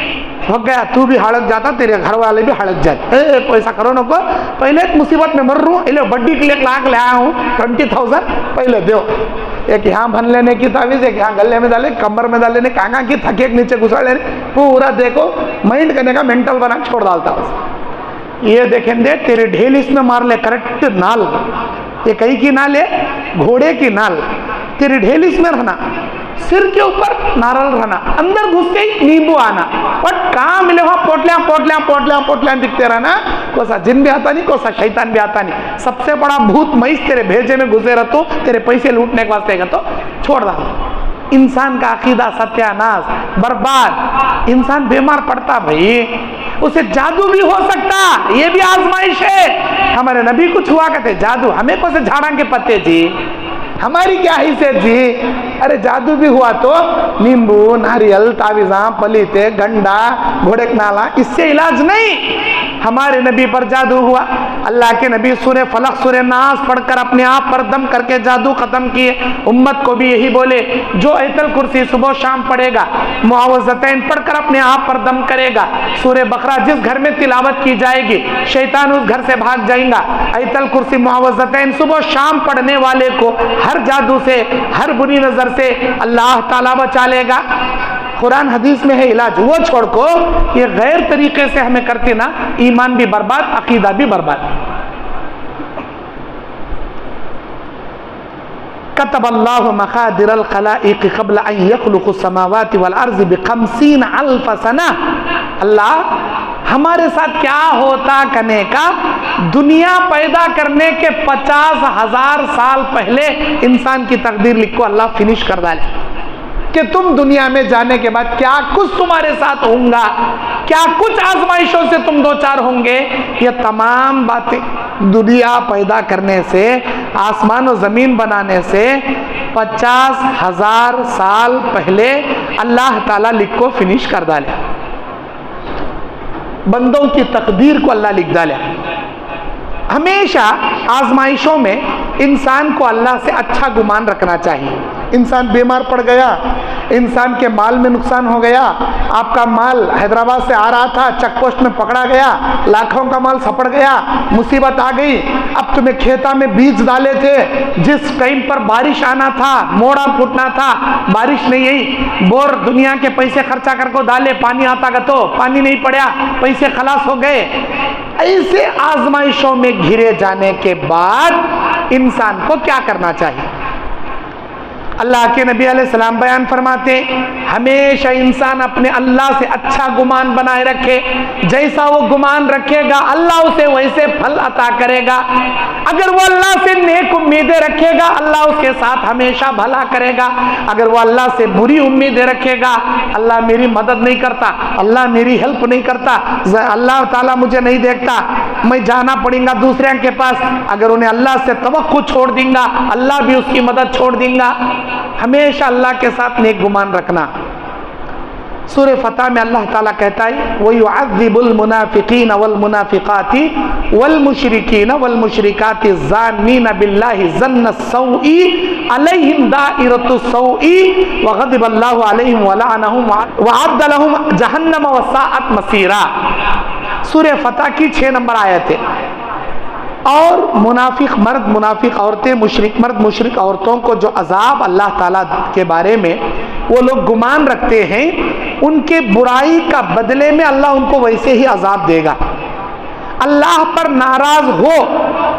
हो गया, तू भी हड़क जाता, तेरे घर वाले भी हड़क जाते। पैसा करो न को, पहले एक मुसीबत में मर रू, बड्डी के लिए 1 लाख ले आया हूँ, 20,000 पहले दो। एक यहाँ भन लेने की तावीज़, एक यहाँ गले में डाले, कमर में डाल लेने, कांगा की थके नीचे घुसा लेने, पूरा देखो माइंड करने का मेंटल बना छोड़ डालता उसे। ये देखेंगे तेरे ढेल इसमें मार ले, करेक्ट नाल, ये कहीं की नाल है, घोड़े की नाल, तेरी ढेल इसमें रहना, सिर के ऊपर नारल रहना, अंदर घुस के नींबू आना, और कहाँ मिले वहाँ पोटलियाँ पोटलियाँ पोटलियाँ पोटलियाँ दिखते रहना। कोसा जिन भी आता नहीं, कोसा शैतान भी आता नहीं, सबसे बड़ा भूत मैस तेरे भेजे में घुसे रहतो, तेरे पैसे लूटने के वास्ते तो छोड़ डाल। इंसान का अकीदा सत्यानाश, बर्बाद। इंसान बीमार पड़ता भाई, उसे जादू भी हो सकता, ये भी आजमाइश है। हमारे नबी कुछ हुआ कहते जादू, हमें कौन से झाड़ा के पत्ते जी, हमारी क्या हैसियत जी, अरे जादू भी हुआ तो नींबू, नारियल, तावीज़ा, पलीते, गंडा, घोड़े का नाला, इससे इलाज नहीं। हमारे नबी पर जादू हुआ, अल्लाह के नबी सूरह फलक सूरह नास पढ़कर अपने आप पर दम करके जादू खत्म किए। उम्मत को भी यही बोले, जो आयतल कुर्सी सुबह शाम पढ़ेगा, मुआवज़तैन पढ़कर अपने आप पर दम करेगा, सूरह बकरा जिस घर में तिलावत की जाएगी शैतान उस घर से भाग जाएगा। आयतल कुर्सी मुआवज़तैन सुबह शाम पढ़ने वाले को हर जादू से, हर बुरी नजर से अल्लाह ताला बचा लेगा। कुरान हदीस में है इलाज, वो छोड़ को ये गैर तरीके से हमें करते ना, ईमान भी बर्बाद, अकीदा भी बर्बाद। कतबल्लाहु मक़ादिरल ख़लाइक़ क़ब्ल अन यख़्लुक़ुस समावाति वल अर्ज़ बि50 अल्फ़ सना। अल्लाह हमारे साथ क्या होता करने का, दुनिया पैदा करने के 50,000 साल पहले इंसान की तकदीर लिख को अल्लाह फिनिश कर डाले कि तुम दुनिया में जाने के बाद क्या कुछ तुम्हारे साथ होगा, क्या कुछ आजमाइशों से तुम दो चार होंगे। ये तमाम बातें दुनिया पैदा करने से, आसमान और ज़मीन बनाने से 50,000 साल पहले अल्लाह ताला लिख को फिनिश कर डाले। बंदों की तकदीर को अल्लाह लिख डाले। हमेशा आजमाइशों में इंसान को अल्लाह से अच्छा गुमान रखना चाहिए। इंसान बीमार पड़ गया, इंसान के माल में नुकसान हो गया, आपका माल हैदराबाद से आ रहा था, चेक पोस्ट में पकड़ा गया, लाखों का माल सपड़ गया, मुसीबत आ गई। अब तुम्हें खेता में बीज डाले थे, जिस टाइम पर बारिश आना था, मोड़ा फूटना था, बारिश नहीं आई, बोर दुनिया के पैसे खर्चा करके डाले, पानी आता का तो पानी नहीं पड़ा, पैसे खलास हो गए। ऐसे आजमाइशों में घिरे जाने के बाद इंसान को क्या करना चाहिए? अल्लाह के नबी अलैहिस्सलाम बयान फरमाते, हमेशा इंसान अपने अल्लाह से अच्छा गुमान बनाए रखे। जैसा वो गुमान रखेगा अल्लाह उसे वैसे फल अता करेगा। अगर वो अल्लाह से नेक उम्मीदें रखेगा अल्लाह उसके साथ हमेशा भला करेगा। अगर वो अल्लाह से बुरी उम्मीदें रखेगा, अल्लाह मेरी मदद नहीं करता, अल्लाह मेरी हेल्प नहीं करता, अल्लाह ताला मुझे नहीं देखता, मैं जाना पड़ेगा दूसरे के पास, अगर उन्हें अल्लाह से तवक्कुल छोड़ देंगा अल्लाह भी उसकी मदद छोड़ देंगा। हमेशा अल्लाह के साथ नेक गुमान रखना। सूरह फतह में अल्लाह ताला कहता है, वयुअज़्ज़िबुल मुनाफ़िक़ीन वल मुनाफ़िक़ाति वल मुशरिकीन वल मुशरिकाति ज़ान्नीन बिल्लाहि ज़न्न सौई अलैहिम दाइरतुस सौई व ग़ज़िबल्लाहु अलैहिम व लअनहुम व अ'द्द लहुम जहन्नम व साअत मसीरा। सूरह फतह की 6 नंबर आयत है। और मुनाफिक मर्द, मुनाफिक औरतें, मुशरिक मर्द, मुशरिक औरतों को जो अजाब अल्लाह ताला के बारे में वो लोग गुमान रखते हैं, उनके बुराई का बदले में अल्लाह उनको वैसे ही अजाब देगा। अल्लाह पर नाराज हो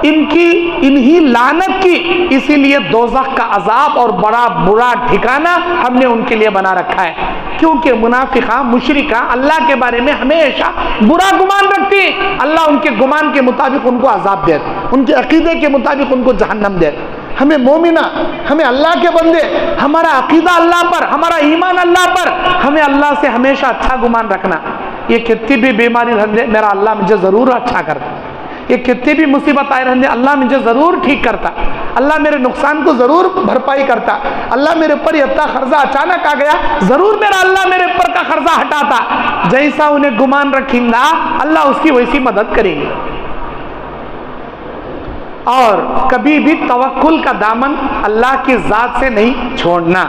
इनकी इन्हीं लानत की, इसीलिए दोज़ख का अजाब और बड़ा बुरा ठिकाना हमने उनके लिए बना रखा है। क्योंकि मुनाफिका मुशरिका अल्लाह के बारे में हमेशा बुरा गुमान रखती, अल्लाह उनके गुमान के मुताबिक उनको अजाब दे, उनके अकीदे के मुताबिक उनको जहन्नम दे। हमें मोमिना, हमें अल्लाह के बंदे, हमारा अकीदा अल्लाह पर, हमारा ईमान अल्लाह पर, हमें अल्लाह से हमेशा अच्छा गुमान रखना। ये कितनी भी बीमारी रहने मेरा अल्लाह मुझे ज़रूर अच्छा करता, ये कितनी भी मुसीबत आए रहने अल्लाह मुझे ज़रूर ठीक करता, अल्लाह मेरे नुकसान को ज़रूर भरपाई करता, अल्लाह मेरे ऊपर इतना खर्चा अचानक आ गया ज़रूर मेरा अल्लाह मेरे ऊपर का खर्चा हटाता। जैसा उन्हें गुमान रखेंगा अल्लाह उसकी वैसी मदद करेंगे। और कभी भी तवक्कुल का दामन अल्लाह की ज़ात से नहीं छोड़ना।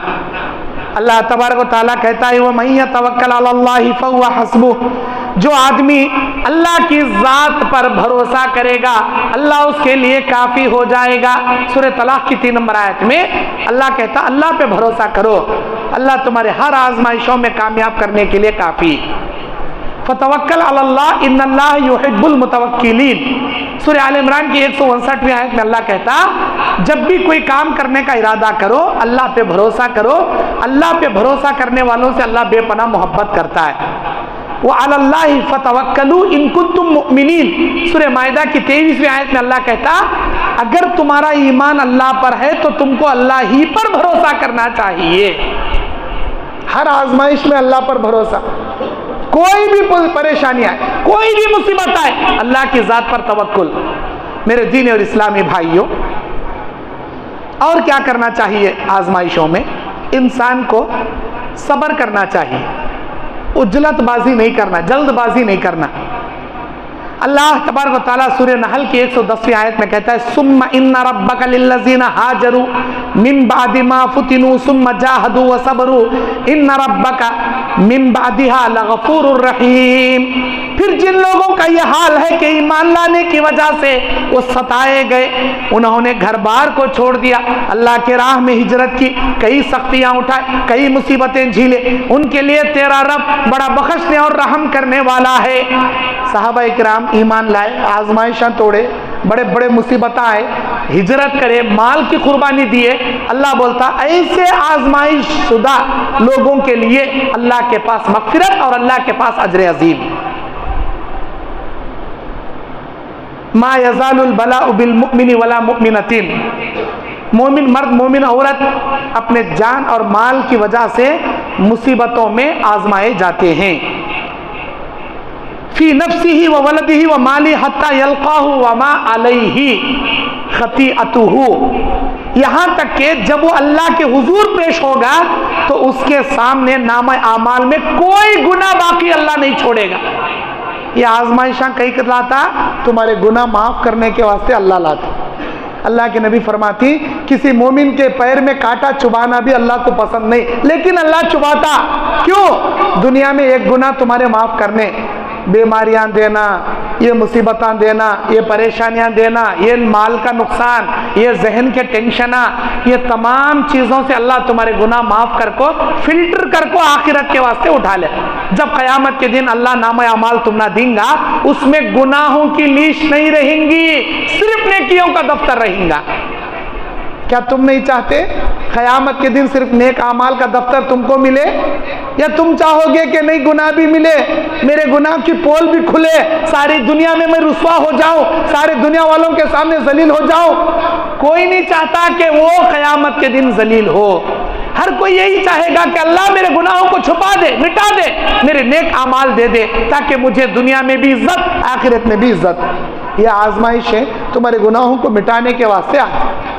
अल्लाह तबारक व तआला कहता है, वमन यतवक्कल अलल्लाहि फहुवा हस्बुह, जो आदमी अल्लाह की ज़ात पर भरोसा करेगा अल्लाह उसके लिए काफ़ी हो जाएगा। सूरह तलाक़ की 3 नंबर आयत में अल्लाह कहता अल्लाह पे भरोसा करो, अल्लाह तुम्हारे हर आजमाइशों में कामयाब करने के लिए काफ़ी। फतवक्कल अलल्लाह इन्नल्लाह युहिब्बुल मुतवक्किलीन। सूरह आल इमरान की 159वीं आयत में अल्लाह कहता, जब भी कोई काम करने का इरादा करो अल्लाह पे भरोसा करो, अल्लाह पे भरोसा करने वालों से अल्लाह बेपनाह मोहब्बत करता है। वो अलल्लाहि फतवक्कलू इन कुंतुम मुमिनीन। सूरह माइदा की 23वीं आयत में अल्लाह कहता, अगर तुम्हारा ईमान अल्लाह पर है तो तुमको अल्लाह ही पर भरोसा करना चाहिए। हर आजमाइश में अल्लाह पर भरोसा, कोई भी परेशानी आए, कोई भी मुसीबत आए, अल्लाह की ज़ात पर तवक्कुल। मेरे दीन और इस्लामी भाइयों, और क्या करना चाहिए आजमाइशों में? इंसान को सब्र करना चाहिए, उजलतबाजी नहीं करना, जल्दबाजी नहीं करना। अल्लाह तबारक व तआला सूरह नहल की 110वीं आयत में कहता है, सुम्मा इन्ना रब्बका लिल्लज़ीना हाजरू मिन बादि मा फुतिनु सुम्मा जाहदू व सबरू इन्ना रब्बका मिन बादिहा लगफूरुर रहीम। फिर जिन लोगों का यह हाल है कि ईमान लाने की वजह से वो सताए गए, उन्होंने घर बार को छोड़ दिया, अल्लाह के राह में हिजरत की, कई सख्तियां उठाए, कई मुसीबतें झीले, उनके लिए तेरा रब बड़ा बख्शने और रहम करने वाला है। सहाबा इकराम ईमान लाए, आजमाइशां तोड़े, बड़े बड़े मुसीबत आए, हिजरत करे, माल की कुर्बानी दिए। अल्लाह बोलता ऐसे आजमाइश शुदा लोगों के लिए अल्लाह के पास मगफिरत और अल्लाह के पास अजर अजीम। मा यज़ालुल बलाउ बिल मुमिनी वला मुमिनतिन, मोमिन मर्द मोमिन औरत अपने जान और माल की वजह से मुसीबतों में आजमाए जाते हैं। फी नफ्सिही व वलदिही व माली हत्ता यल्काहु व मा अलैहि खतीअतुहु, यहाँ तक कि जब वो अल्लाह के हुजूर पेश होगा तो उसके सामने नामा आमाल में कोई गुनाह बाकी अल्लाह नहीं छोड़ेगा। ये आजमाइशां कहीं कर लाता, तुम्हारे गुनाह माफ करने के वास्ते अल्लाह लाता। अल्लाह के नबी फरमाती, किसी मोमिन के पैर में कांटा चुबाना भी अल्लाह को पसंद नहीं, लेकिन अल्लाह चुबाता क्यों? दुनिया में एक गुनाह तुम्हारे माफ करने, बीमारियां देना, ये मुसीबतां देना, ये परेशानियां देना, ये माल का नुकसान, ये जहन के टेंशना, ये तमाम चीज़ों से अल्लाह तुम्हारे गुनाह माफ़ कर को फिल्टर कर को आखिरत के वास्ते उठा ले। जब क़यामत के दिन अल्लाह नाम अमाल तुम ना देंगा, उसमें गुनाहों की लिस्ट नहीं रहेंगी, सिर्फ नेकियों का दफ्तर रहेगा। क्या तुम नहीं चाहते क़यामत के दिन सिर्फ नेक अमाल का दफ्तर तुमको मिले, या तुम चाहोगे कि नहीं गुनाह भी मिले, मेरे गुनाह की पोल भी खुले, सारी दुनिया में मैं रुस्वा हो जाऊं, सारे दुनिया वालों के सामने जलील हो जाऊं? कोई नहीं चाहता कि वो क़यामत के दिन जलील हो। हर कोई यही चाहेगा कि अल्लाह मेरे गुनाहों को छुपा दे, मिटा दे, मेरे नेक अमाल दे दे, ताकि मुझे दुनिया में भी इज्जत, आखिरत में भी इज्जत। यह आजमाइश है तुम्हारे गुनाहों को मिटाने के वास्ते आती।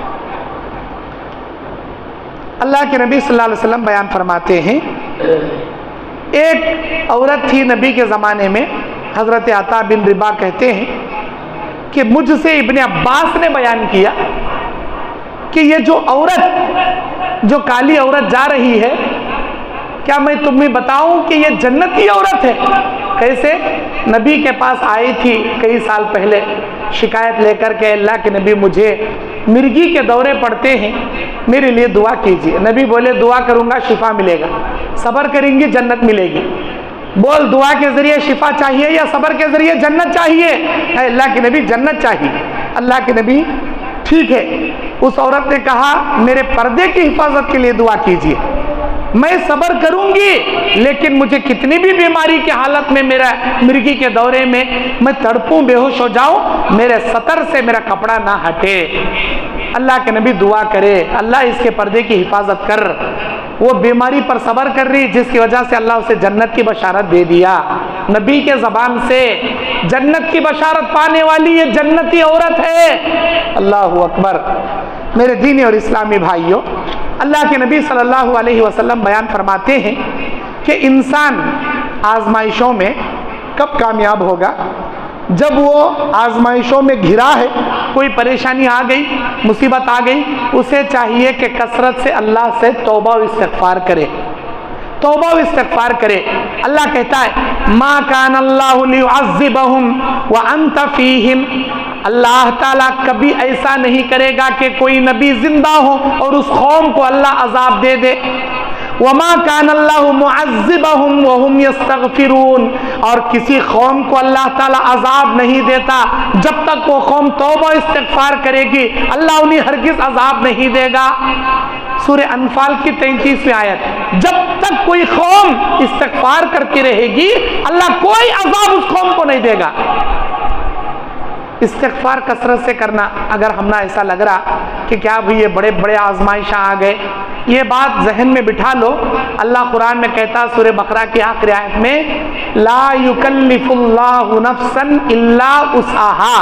अल्लाह के नबी सल्लल्लाहु अलैहि वसल्लम बयान फरमाते हैं, एक औरत थी नबी के ज़माने में, हज़रत अता बिन रिबा कहते हैं कि मुझसे इब्ने अब्बास ने बयान किया कि ये जो औरत, जो काली औरत जा रही है, क्या मैं तुम्हें बताऊं कि ये जन्नती औरत है? कैसे? नबी के पास आई थी कई साल पहले शिकायत लेकर के, अल्लाह के नबी मुझे मिर्गी के दौरे पड़ते हैं, मेरे लिए दुआ कीजिए। नबी बोले दुआ करूँगा शिफा मिलेगा, सब्र करेंगी जन्नत मिलेगी। बोल दुआ के ज़रिए शिफा चाहिए या सब्र के ज़रिए जन्नत चाहिए? अल्लाह के नबी जन्नत चाहिए। अल्लाह के नबी ठीक है। उस औरत ने कहा मेरे पर्दे की हिफाजत के लिए दुआ कीजिए, मैं सब्र करूंगी, लेकिन मुझे कितनी भी बीमारी की हालत में, मेरा मिर्गी के दौरे में मैं तड़पूं, बेहोश हो जाऊं, मेरे सतर से मेरा कपड़ा ना हटे। अल्लाह के नबी दुआ करे, अल्लाह इसके पर्दे की हिफाजत कर। वो बीमारी पर सब्र कर रही, जिसकी वजह से अल्लाह उसे जन्नत की बशारत दे दिया। नबी के ज़बान से जन्नत की बशारत पाने वाली ये जन्नती औरत है। अल्लाहु अकबर। मेरे दीनी और इस्लामी भाइयों, अल्लाह के नबी सल्लल्लाहु अलैहि वसल्लम बयान फरमाते हैं कि इंसान आजमाइशों में कब कामयाब होगा? जब वो आजमाइशों में घिरा है, कोई परेशानी आ गई, मुसीबत आ गई, उसे चाहिए कि कसरत से अल्लाह से तौबा व इस्तिग़फ़ार करे, तौबा व इस्तिग़फ़ार करे। अल्लाह कहता है मा कान अल्लाहु लियुअज़्ज़िबहुम व अंत फ़ीहिम, अल्लाह ताला कभी ऐसा नहीं करेगा कि कोई नबी जिंदा हो और उस कौम को अल्लाह अजाब दे दे। वमा कान अल्लाहु मुअज़्ज़िबहुम व हुम यस्तग़फ़िरून, और किसी कौम को अल्लाह ताला अजाब नहीं देता जब तक वो कौम तौबा इस्तिग़फ़ार करेगी, अल्लाह उन्हें हरगिज़ अजाब नहीं देगा। सूरह अनफाल की 33वीं आयत, जब तक कोई कौम इस्तिग़फ़ार करती रहेगी, अल्लाह कोई अजाब उस कौम को नहीं देगा। इस्तिग़फ़ार कसरत से करना। अगर हमने ऐसा लग रहा कि क्या भाई ये बड़े बड़े आजमाइश आ गए, ये बात जहन में बिठा लो। अल्लाह कुरान में कहता सूरह बकरा की आखिरी आयत में, ला युकल्लिफुल्लाहु नफ्सन इल्ला उस्आहा।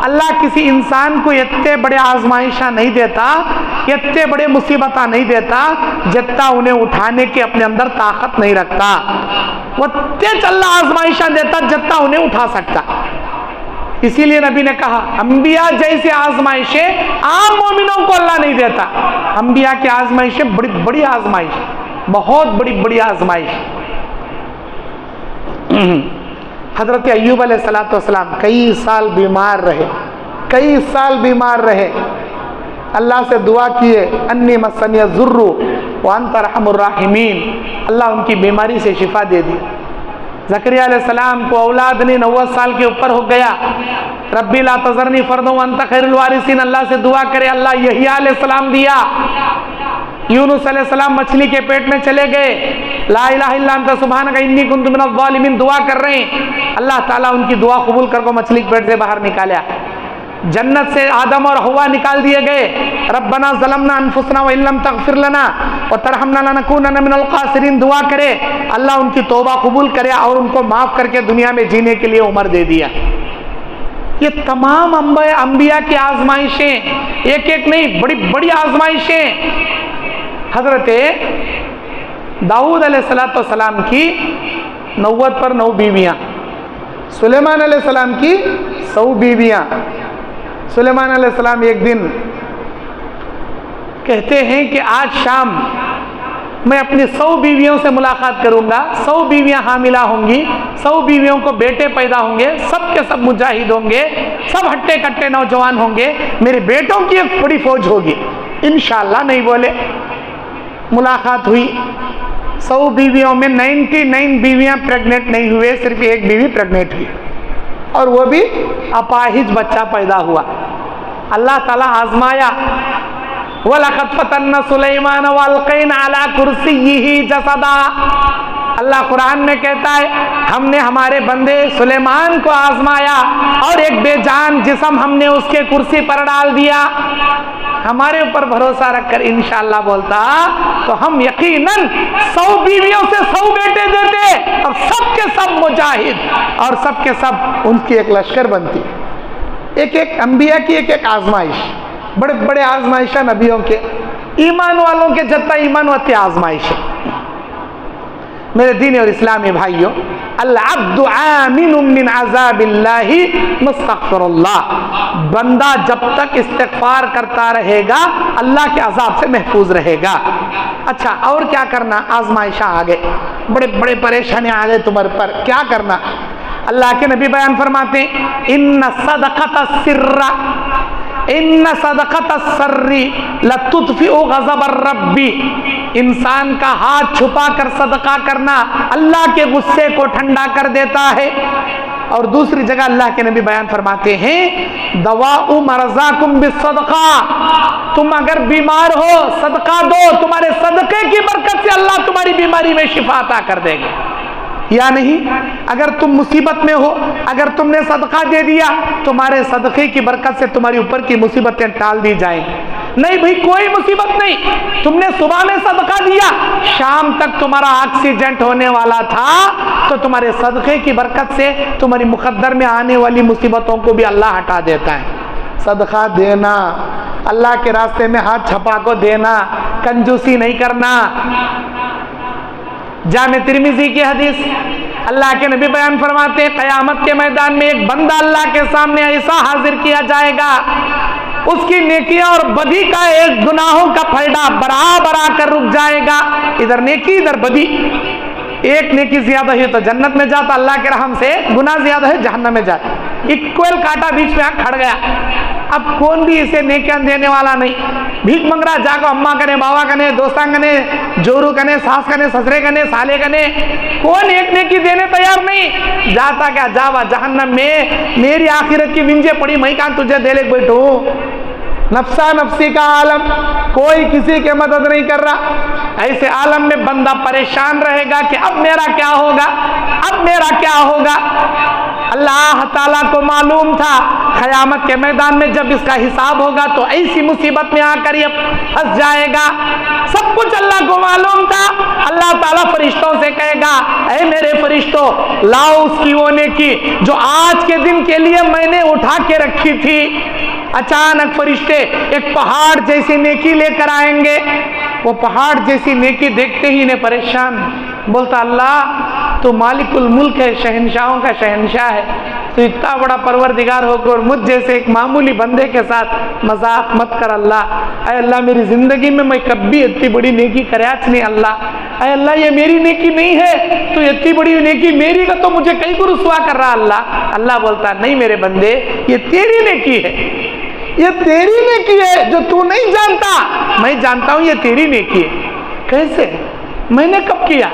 अल्लाह किसी इंसान को इतने बड़े आजमाइशा नहीं देता, इतने बड़े मुसीबता नहीं देता जितना उन्हें उठाने की अपने अंदर ताकत नहीं रखता। वो तेज अल्लाह आजमाइशा देता जितना उन्हें उठा सकता। इसीलिए नबी ने कहा अंबिया जैसी आजमाइशें आम मोमिनों को अल्लाह नहीं देता। अंबिया की आजमाइशें बड़ी बड़ी आजमाइश, बहुत बड़ी बड़ी आजमाइश। हजरत अय्यूब अलैहिस्सलाम कई साल बीमार रहे, कई साल बीमार रहे। अल्लाह से दुआ किए, अन्नी मस्सनिय ज़ुर्रु व अंत अरहमुर राहिमीन। अल्लाह उनकी बीमारी से शिफा दे दी। ज़करिया अलैहिस्सलाम को औलाद नहीं, 90 साल के ऊपर हो गया। रब्बी ला तज़रनी फ़र्दन व अंत खैरुल वारिसीन। अल्लाह से दुआ करे, अल्लाह यहिया अलैहिस्सलाम दिया। यूनुस अलैहिस्सलाम मछली के पेट में चले गए, ला इलाहा इल्ला अंता सुब्हानका इन्नी कुन्तु मिनज़ ज़ालिमीन दुआ कर रहे हैं। अल्लाह ताला उनकी दुआ कबूल करके मछली के पेट से बाहर निकाला। जन्नत से आदम और हवा निकाल दिए गए। रब्बना ज़लमना अनफुसना व इल्लम तग़फिर लना व तरहमना लनकूनन्ना मिनल ख़ासिरीन दुआ करे। अल्लाह उनकी तौबा कबूल करे और उनको माफ़ करके दुनिया में जीने के लिए उम्र दे दिया। ये तमाम अंबिया की आजमाइशें, एक एक नहीं, बड़ी बड़ी आजमाइशें। हज़रत दाऊद अलैहिस्सलाम की 90 पर 9 बीवियाँ, सुलेमान अलैहिस्सलाम की 100 बीवियाँ। सुलेमान अलैहिस्सलाम एक दिन कहते हैं कि आज शाम मैं अपनी 100 बीवियों से मुलाकात करूंगा। 100 बीवियां हामिला होंगी, 100 बीवियों को बेटे पैदा होंगे, सब के सब मुजाहिद होंगे, सब हट्टे कट्टे नौजवान होंगे, मेरे बेटों की एक बड़ी फौज होगी इंशाअल्लाह। नहीं बोले, मुलाकात हुई। 100 बीवियों में 99 बीवियां प्रेग्नेंट नहीं हुए, सिर्फ एक बीवी प्रेग्नेंट हुई और वो भी अपाहिज बच्चा पैदा हुआ। अल्लाह ताला आजमाया। वलक़द फ़तन्ना सुलैमान व अलक़ैना अला कुर्सिय्यिही जसदा। अल्लाह कुरान में कहता है हमने हमारे बंदे सुलेमान को आजमाया और एक बेजान जिस्म हमने उसके कुर्सी पर डाल दिया। हमारे ऊपर भरोसा रखकर इंशाअल्लाह बोलता तो हम यकीनन 100 बीवियों से 100 बेटे देते और सब के सब मुजाहिद और सब के सब उनकी एक लश्कर बनती। एक एक अंबिया की एक एक आजमाइश, बड़े बड़े आजमाइशा नबियों के। ईमान वालों के जितना ईमान होती आजमाइश। मेरे दीन और इस्लामी भाइयों, अल-अब्दु आमिनुम मिन अज़ाबिल्लाहि मुस्तग़फ़िरुल्लाह। बंदा जब तक इस्तिग़फ़ार करता रहेगा अल्लाह के अज़ाब से महफूज रहेगा। अच्छा, और क्या करना? आजमाइशा आ गए, बड़े बड़े परेशानी आ गए तुम्हारे पर, क्या करना? अल्लाह के नबी बयान फरमाते इन्ना सदक़त सिर्रा इन्ना सदक़त सर्री लतुत्फ़िउ ग़ज़ब रब्बी। इंसान का हाथ छुपा कर सदका करना अल्लाह के गुस्से को ठंडा कर देता है। और दूसरी जगह अल्लाह के नबी बयान फरमाते हैं दवाउ मरज़ाकुम बिस्सदक़ा। तुम अगर बीमार हो सदका दो, तुम्हारे सदके की बरकत से अल्लाह तुम्हारी बीमारी में शिफा अता कर देगा। या नहीं, अगर तुम मुसीबत में हो, अगर तुमने सदका दे दिया, तुम्हारे सदके की बरकत से तुम्हारी ऊपर की मुसीबतें टाल दी जाएंगी। नहीं भाई, कोई मुसीबत नहीं, तुमने सुबह में सदका दिया, शाम तक तुम्हारा एक्सीडेंट होने वाला था, तो तुम्हारे सदके की बरकत से तुम्हारी मुकद्दर में आने वाली मुसीबतों को भी अल्लाह हटा देता है। सदका देना, अल्लाह के रास्ते में हाथ छपा को देना, कंजूसी नहीं करना। जामे तिर्मिज़ी की हदीस, अल्लाह के नबी बयान फरमाते हैं क़यामत के मैदान में एक बंदा अल्लाह के सामने ऐसा हाजिर किया जाएगा, उसकी नेकियां और बदी का एक गुनाहों का फलडा बराबर आकर रुक जाएगा। इधर नेकी इधर बदी, एक नेकी ज्यादा है तो जन्नत में जाता, अल्लाह के रहम से गुनाह ज्यादा है जहन्नम में जाता। इक्वल कांटा बीच में खड़ गया। अब कौन भी इसे नेकियां देने वाला नहीं, भीख मंग रहा, जाको अम्मा कने, बाबा कने, दोस्तां कने, जोरू कने, सास कने, ससरे कने, साले कने, कौन एक नेकी देने तैयार नहीं। जाता क्या जावा जहन्नम में, मेरी आखिरत की मिंजे पड़ी, मैं कहां तुझे दे ले बैठू। नफ्सा नफ्सी का आलम, कोई किसी की मदद नहीं कर रहा। ऐसे आलम में बंदा परेशान रहेगा कि अब मेरा क्या होगा, अब मेरा क्या होगा। अल्लाह ताला को मालूम था क़यामत के मैदान में जब इसका हिसाब होगा तो ऐसी मुसीबत में आकर ये फंस जाएगा। सब कुछ अल्लाह को मालूम था। अल्लाह ताला फरिश्तों से कहेगा, ऐ मेरे फरिश्तों, लाओ उसकी वो नेकी जो आज के दिन के लिए मैंने उठा के रखी थी। अचानक फरिश्ते एक पहाड़ जैसी नेकी लेकर आएंगे। वो पहाड़ जैसी नेकी देखते ही इन्हें परेशान, बोलता अल्लाह तो मालिकुल मुल्क है, शहनशाहों का शहनशाह है, तो इतना बड़ा परवरदिगार होकर मुझ जैसे एक मामूली बंदे के साथ मजाक मत कर अल्लाह। अरे अल्लाह मेरी ज़िंदगी में मैं कभी इतनी बड़ी नेकी कराच नहीं अल्लाह। अरे अल्लाह ये मेरी नेकी नहीं है, तो इतनी बड़ी नेकी मेरी का तो मुझे कई को रुसवा कर रहा अल्लाह। अल्लाह बोलता नहीं मेरे बंदे, ये तेरी नेकी है, ये तेरी नेकी है जो तू नहीं जानता, मैं जानता हूं ये तेरी नेकी है। कैसे? मैंने कब किया?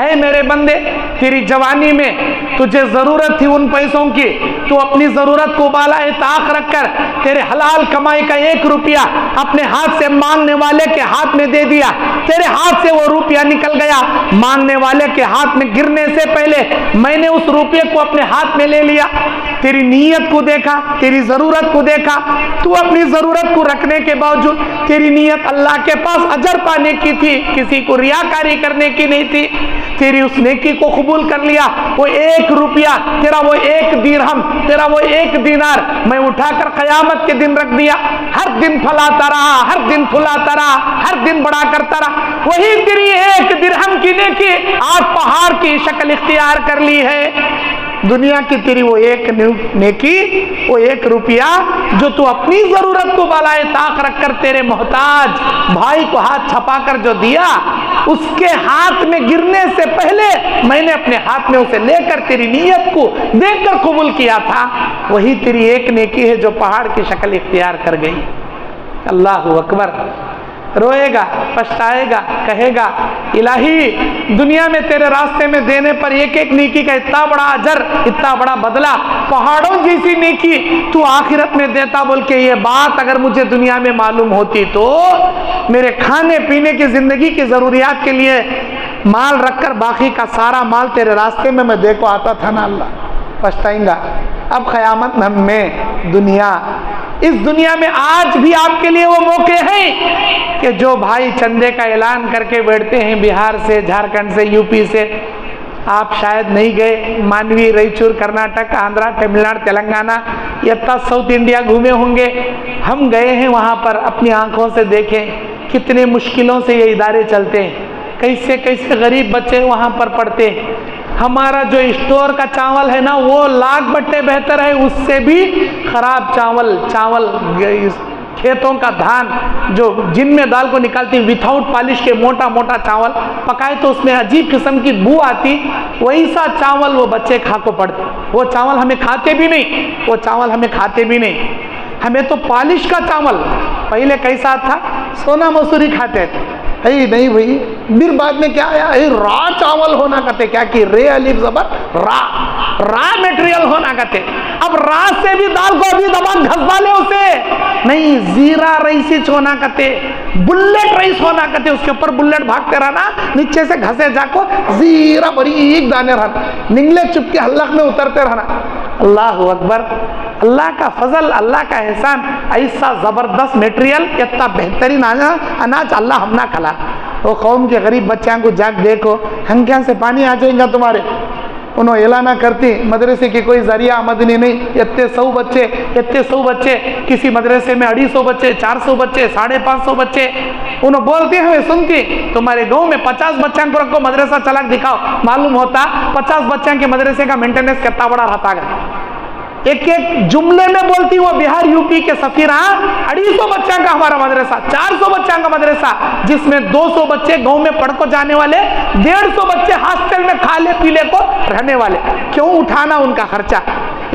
ऐ मेरे बंदे, तेरी जवानी में तुझे जरूरत थी उन पैसों की, तू अपनी जरूरत को बालाए ताक रखकर तेरे हलाल कमाई का 1 रुपया अपने हाथ से मांगने वाले के हाथ में दे दिया। तेरे हाथ से वो रुपया निकल गया, मांगने वाले के हाथ में गिरने से पहले मैंने उस रुपये को अपने हाथ में ले लिया। तेरी नीयत को देखा, तेरी जरूरत को देखा, तू अपनी जरूरत को रखने के बावजूद तेरी नीयत अल्लाह के पास अजर पाने की थी, किसी को रियाकारी करने की नहीं थी। तेरी उस नेकी को कबूल कर लिया। वो 1 रुपया, तेरा वो 1 दिरहम, तेरा वो 1 दीनार मैं उठाकर क़यामत के दिन रख दिया। हर दिन फलाता रहा, हर दिन फुलाता रहा, हर दिन बड़ा करता रहा। वही तेरी 1 दिरहम की नेकी आज पहाड़ की शक्ल इख्तियार कर ली है। दुनिया की तेरी वो 1 नेकी, वो 1 रुपया जो तू अपनी जरूरत को बालाए ताक रखकर तेरे मोहताज भाई को हाथ छपाकर जो दिया, उसके हाथ में गिरने से पहले मैंने अपने हाथ में उसे लेकर तेरी नीयत को देखकर कबूल किया था। वही तेरी 1 नेकी है जो पहाड़ की शक्ल इख्तियार कर गई। अल्लाहु अकबर। रोएगा, पछताएगा, कहेगा इलाही दुनिया में तेरे रास्ते में देने पर 1-1 नेकी का इतना बड़ा अजर, इतना बड़ा बदला, पहाड़ों जैसी नेकी तू आखिरत में देता। बोल के ये बात अगर मुझे दुनिया में मालूम होती तो मेरे खाने पीने की जिंदगी की जरूरियात के लिए माल रखकर बाकी का सारा माल तेरे रास्ते में मैं देखो आता था ना अल्लाह। पछताएंगा। अब क़यामत में दुनिया, इस दुनिया में आज भी आपके लिए वो मौके हैं कि जो भाई चंदे का ऐलान करके बैठते हैं बिहार से, झारखंड से, यूपी से, आप शायद नहीं गए, मानवी, रायचूर, कर्नाटक, आंध्रा, तमिलनाडु, तेलंगाना, या तक साउथ इंडिया घूमे होंगे। हम गए हैं वहाँ पर, अपनी आंखों से देखें कितने मुश्किलों से ये इदारे चलते हैं, कैसे कैसे गरीब बच्चे वहाँ पर पढ़ते हैं। हमारा जो स्टोर का चावल है ना, वो लाख बट्टे बेहतर है, उससे भी खराब चावल खेतों का धान जो जिनमें दाल को निकालती विथआउट पॉलिश के मोटा मोटा चावल पकाए तो उसमें अजीब किस्म की बू आती, वैसा चावल वो बच्चे खा को पड़ते। वो चावल हमें खाते भी नहीं, वो चावल हमें खाते भी नहीं। हमें तो पॉलिश का चावल पहले कैसा था, सोना मसूरी खाते थे। नहीं भाई, फिर बाद में क्या आया, रा चावल होना कहते, क्या कि रे अलिफ जबर रा मटेरियल होना कहते। अब रा से भी दाल को अभी दबा घस डाले उसे, नहीं जीरा राइस होना कहते, बुलेट राइस होना कहते। उसके ऊपर बुलेट भागते रहना, नीचे से घसे जाको जीरा बरीक दाने रहना, निंगले चुपके हल्लक में उतरते रहना। अल्लाह अकबर। अल्लाह का फजल, अल्लाह का एहसान, ऐसा ज़बरदस्त मटेरियल, इतना बेहतरीन अनाज अल्लाह हम ना खला। वो कौम के गरीब बच्चों को जाग देखो, हंकियाँ से पानी आ जाएगा तुम्हारे। उन्होंने ऐलाना करती मदरसे की कोई जरिया आमदनी नहीं, इतने 100 बच्चे, किसी मदरसे में 250 बच्चे, 400 बच्चे, 550 बच्चे। उन्होंने बोलते हैं सुनती, तुम्हारे गांव में 50 बच्चों को रखो, मदरसा चला दिखाओ, मालूम होता 50 बच्चों के मदरसे का मेंटेनेंस कितना बड़ा रहता है। एक जुमले में बोलती वो बिहार यूपी के सफीरा, 250 बच्चों का हमारा मदरसा, 400 बच्चों का मदरसा, जिसमें 200 बच्चे गांव में पढ़ को जाने वाले, 150 बच्चे हॉस्टल में खाले पीले को रहने वाले। क्यों उठाना उनका खर्चा?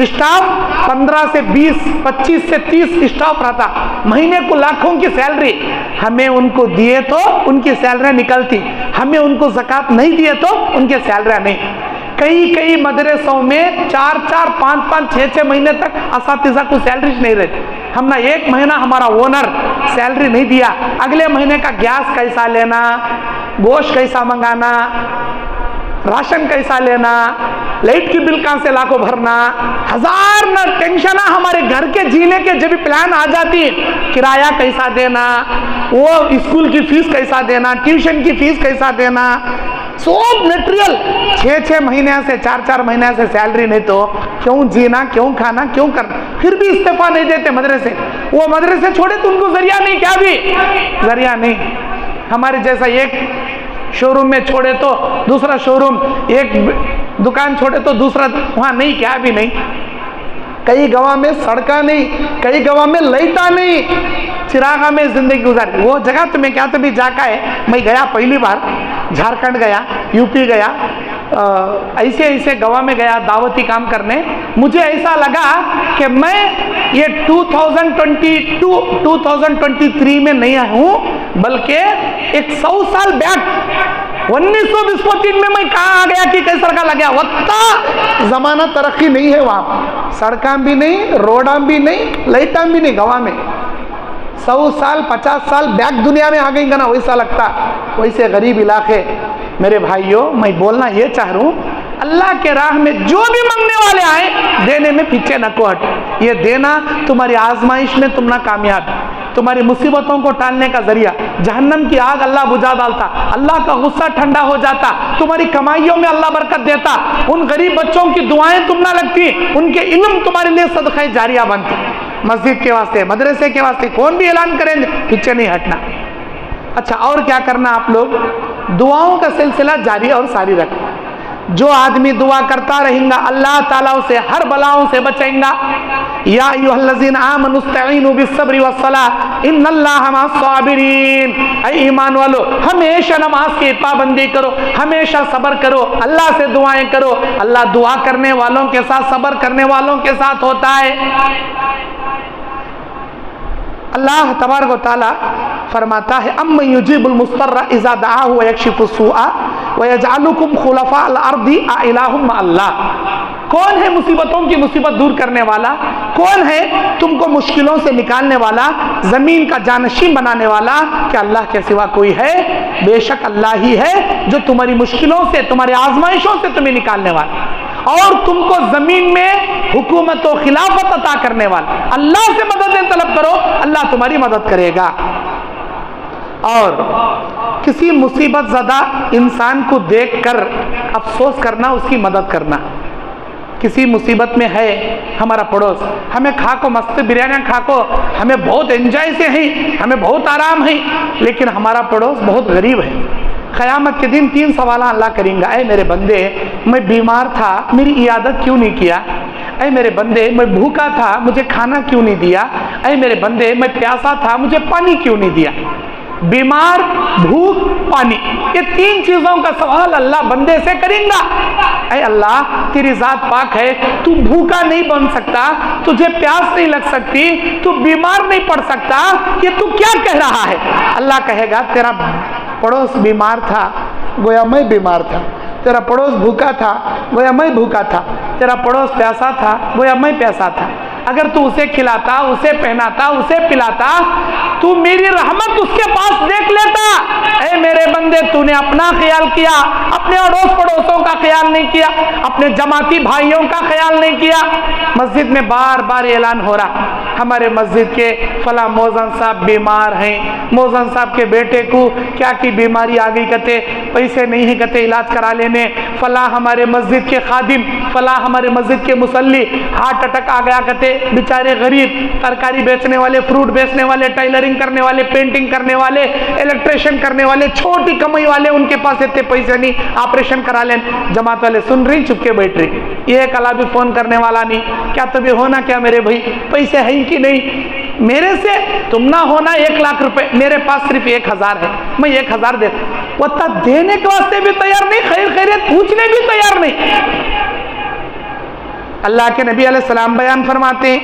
स्टाफ 15 से 20, 25 से 30 स्टाफ रहता, महीने को लाखों की सैलरी। हमें उनको दिए तो उनकी सैलरी निकलती, हमें उनको ज़कात नहीं दिए तो उनके सैलरी नहीं। कई मदरसों में 4-4, 5-5, 6-6 महीने तक असातिज़ा को सैलरी नहीं रहती। हमने 1 महीना हमारा ओनर सैलरी नहीं दिया, अगले महीने का गैस कैसा लेना, गोश्त कैसा मंगाना, राशन कैसा लेना, लाइट की बिल कहाँ से लाखों भरना, हजार ना टेंशन हमारे घर के जीने के जब भी प्लान आ जाती, किराया कैसा देना, वो स्कूल की फीस कैसा देना, ट्यूशन की फीस कैसा देना, सब मटेरियल 6-6 महीने से 4-4 महीने से सैलरी नहीं तो क्यों जीना, क्यों खाना, क्यों करना, फिर भी इस्तीफा नहीं देते मदरसे। वो मदरसे छोड़े तो उनको जरिया नहीं, क्या भी जरिया नहीं। हमारे जैसा एक शोरूम में छोड़े तो दूसरा शोरूम, एक दुकान छोड़े तो दूसरा, वहाँ नहीं, क्या भी नहीं। कई गाँव में सड़का नहीं, कई गाँव में लाइटा नहीं, चिरागा में जिंदगी गुजारी। वो जगह तो मैं क्या तो भी जाका है, मैं गया पहली बार, झारखंड गया, यूपी गया, ऐसे ऐसे गाँव में गया दावती काम करने। मुझे ऐसा लगा कि मैं ये 2023 में नहीं हूँ, बल्कि एक 100 साल बैक 1923 में मैं कहाँ आ गया कि कैसर का लग गया। वत्ता जमाना तरक्की नहीं है वहाँ, सड़का भी नहीं, रोडा भी नहीं, लाइटा भी नहीं। गाँव में 100 साल 50 साल बैक दुनिया में आ गई ना, वैसा लगता। वैसे गरीब इलाके मेरे भाइयों, मैं बोलना ये चाह रहा हूँ, अल्लाह के राह में जो भी मांगने वाले आए, देने में पीछे न को हट। ये देना तुम्हारी आजमाइश में तुम ना कामयाब, तुम्हारी मुसीबतों को टालने का जरिया। जहन्नम की आग अल्लाह बुझा डालता, अल्लाह का गुस्सा ठंडा हो जाता, तुम्हारी कमाइयों में अल्लाह बरकत देता, उन गरीब बच्चों की दुआएं तुम ना लगती, उनके इल्म तुम्हारे लिए सदका जारिया बनती। मस्जिद के वास्ते, मदरसे के वास्ते कौन भी ऐलान करेंगे, पीछे नहीं हटना। अच्छा, और क्या करना आप लोग, दुआओं का सिलसिला जारी और सारी रखें। जो आदमी दुआ करता रहेगा, अल्लाह ताला उसे हर बलाओं से बचाएगा। या अय्युहल्लज़ीना आमनुस्तईनु बिस्सब्रि वस्सलाह इन्नल्लाहा मअस्साबिरीन। ऐ ईमान वालो, हमेशा नमाज की पाबंदी करो, हमेशा सब्र करो, अल्लाह से दुआएं करो। अल्लाह दुआ करने वालों के साथ, सब्र करने वालों के साथ होता है। अल्लाह तबारक व तआला फरमाता है, अम्मन युजीबुल मुस्तर्रा इज़ा दआहु व यक्शिफुस सूआ व यजअलुकुम खुलफाअल अर्दी आ इलाहुम मअल्लाह। कौन है मुसीबतों की मुसीबत दूर करने वाला? कौन है तुमको मुश्किलों से निकालने वाला, जमीन का जानशीन बनाने वाला? क्या अल्लाह के सिवा कोई है? बेशक अल्लाह ही है जो तुम्हारी मुश्किलों से, तुम्हारी आजमाइशों से तुम्हें निकालने वाला और तुमको जमीन में हुकूमत और खिलाफत अता करने वाला। अल्लाह से मदद तलब करो, अल्लाह तुम्हारी मदद करेगा। और किसी मुसीबत ज़दा इंसान को देखकर अफसोस करना, उसकी मदद करना। किसी मुसीबत में है हमारा पड़ोस, हमें खा को मस्त बिरयानी खा को हमें बहुत एंजॉय से है, हमें बहुत आराम है, लेकिन हमारा पड़ोस बहुत गरीब है। क़यामत के दिन 3 सवाल अल्लाह करेंगे। ऐ मेरे बंदे, मैं बीमार था, मेरी इयादत क्यों नहीं किया? ऐ मेरे बंदे, मैं भूखा था, मुझे खाना क्यों नहीं दिया? ऐ मेरे बंदे, मैं प्यासा था, मुझे पानी क्यों नहीं दिया? बीमार, भूख, पानी, ये 3 चीजों का सवाल अल्लाह बंदे से करेगा। ऐ अल्लाह, तेरी जात पाक है, तू भूखा नहीं बन सकता, तुझे प्यास नहीं लग सकती, तू बीमार नहीं पड़ सकता, ये तू क्या कह रहा है? अल्लाह कहेगा, तेरा पड़ोस बीमार था, गोया मैं बीमार था। तेरा पड़ोस भूखा था, गोया मैं भूखा था। तेरा पड़ोस प्यासा था, गोया मैं प्यासा था। अगर तू उसे खिलाता, उसे पहनाता, उसे पिलाता, तू मेरी रहमत उसके पास देख लेता। ऐ मेरे बंदे, तूने अपना ख्याल किया, अपने अड़ोस पड़ोसों का ख्याल नहीं किया, अपने जमाती भाइयों का ख्याल नहीं किया। मस्जिद में बार बार ऐलान हो रहा, हमारे मस्जिद के फला मौजन साहब बीमार हैं, मौजन साहब के बेटे को क्या की बीमारी आ गई, कहते पैसे नहीं है, कहते इलाज करा लेने। फला हमारे मस्जिद के खादिम, फला हमारे मस्जिद के मुसल्ली हार्ट अटैक आ गया, कहते बेचारे गरीब, तरकारी बेचने वाले, फ्रूट बेचने वाले, टेलरिंग करने वाले, पेंटिंग करने वाले, इलेक्ट्रिशियन करने वाले, छोटी कमाई वाले, उनके पास इतने पैसे नहीं, ऑपरेशन करा लें। जमात वाले सुन रही, चुपके बैठ रही, ये कला भी फोन करने वाला नहीं, क्या तभी होना क्या मेरे भाई, पैसे हैं कि नहीं? मेरे से तुम ना होना 1 लाख रुपए, मेरे पास सिर्फ 1000 है, मैं 1000 दे, वो तब देने के वास्ते भी तैयार नहीं, खैर खैरियत पूछने भी तैयार नहीं। अल्लाह के नबी अलैहिस्सलाम बयान फरमाते,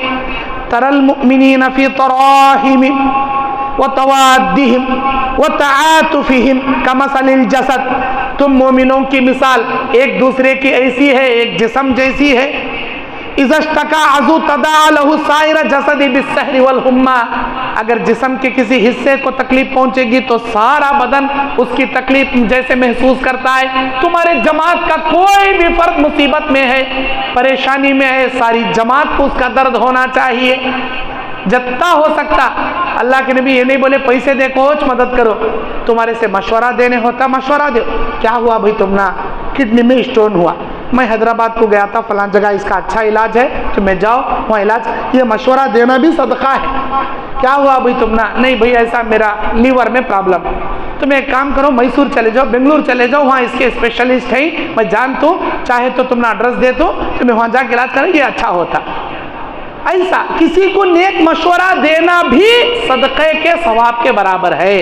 तरल मुमिनीन फी तराहिम व तवाद्दिहिम व तआतुफिहिम कमसलिल जसद। तुम मोमिनों की मिसाल एक दूसरे की ऐसी है, एक जिस्म जैसी है। इज़श्तका अज़ू तदा लहू साइर जसदी बिस्सहरी वल हुम्मा, अगर जिस्म के किसी हिस्से को तकलीफ पहुंचेगी तो सारा बदन उसकी तकलीफ जैसे महसूस करता है। तुम्हारे जमात का कोई भी फर्द मुसीबत में है, परेशानी में है, सारी जमात को उसका दर्द होना चाहिए जितना हो सकता। अल्लाह के नबी ये नहीं बोले पैसे दे कोच मदद करो, तुम्हारे से मशवरा देने होता मशवरा दो। क्या हुआ भाई, तुम ना किडनी में स्टोन हुआ, मैं हैदराबाद को गया था, फलां जगह इसका अच्छा इलाज है, तुम्हें जाओ वहाँ इलाज, ये मशवरा देना भी सदका है। क्या हुआ भाई, तुम ना, नहीं भाई ऐसा मेरा लीवर में प्रॉब्लम, तुम एक काम करो मैसूर चले जाओ, बेंगलुरु चले जाओ, वहाँ इसके स्पेशलिस्ट हैं, मैं जानता हूँ, चाहे तो तुम ना एड्रेस दे दो, तुम्हें वहाँ जाके इलाज करें, ये अच्छा होता। ऐसा किसी को नेक मशवरा देना भी सदक़े के सवाब के बराबर है।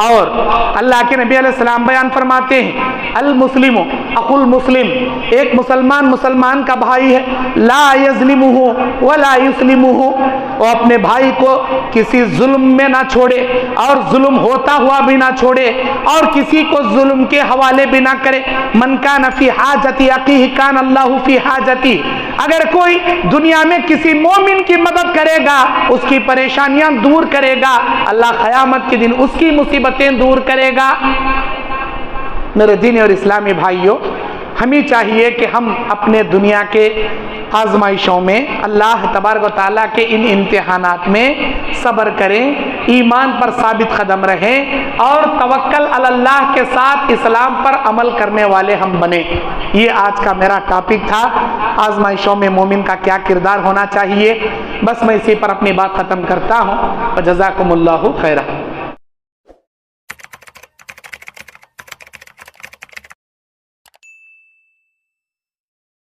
और अल्लाह के नबी अलैहिस्सलाम बयान फरमाते हैं, अल मुस्लिमु अखुल मुस्लिम, एक मुसलमान मुसलमान का भाई है, ला यज़लिमुहु वला युस्लिमुहु, वो अपने भाई को किसी जुल्म में ना छोड़े और जुल्म होता हुआ भी ना छोड़े और किसी को जुल्म के हवाले भी ना करे। मन कान फी हाजती अखीही कान अल्लाहु फी हाजती, अगर कोई दुनिया में किसी मोमिन की मदद करेगा, उसकी परेशानियां दूर करेगा, अल्लाह क़यामत के दिन उसकी मुसीबतें दूर करेगा। मेरे दीनी और इस्लामी भाइयों, हमें चाहिए कि हम अपने दुनिया के आजमाइशों में अल्लाह तबारक व तआला के इन इम्तिहानात में सब्र करें, ईमान पर साबित कदम रहें और तवक्कल अल्लाह के साथ इस्लाम पर अमल करने वाले हम बने। ये आज का मेरा टॉपिक था, आजमाइशों में मोमिन का क्या किरदार होना चाहिए। बस मैं इसी पर अपनी बात ख़त्म करता हूँ। व जज़ाकुमुल्लाहु खैरा।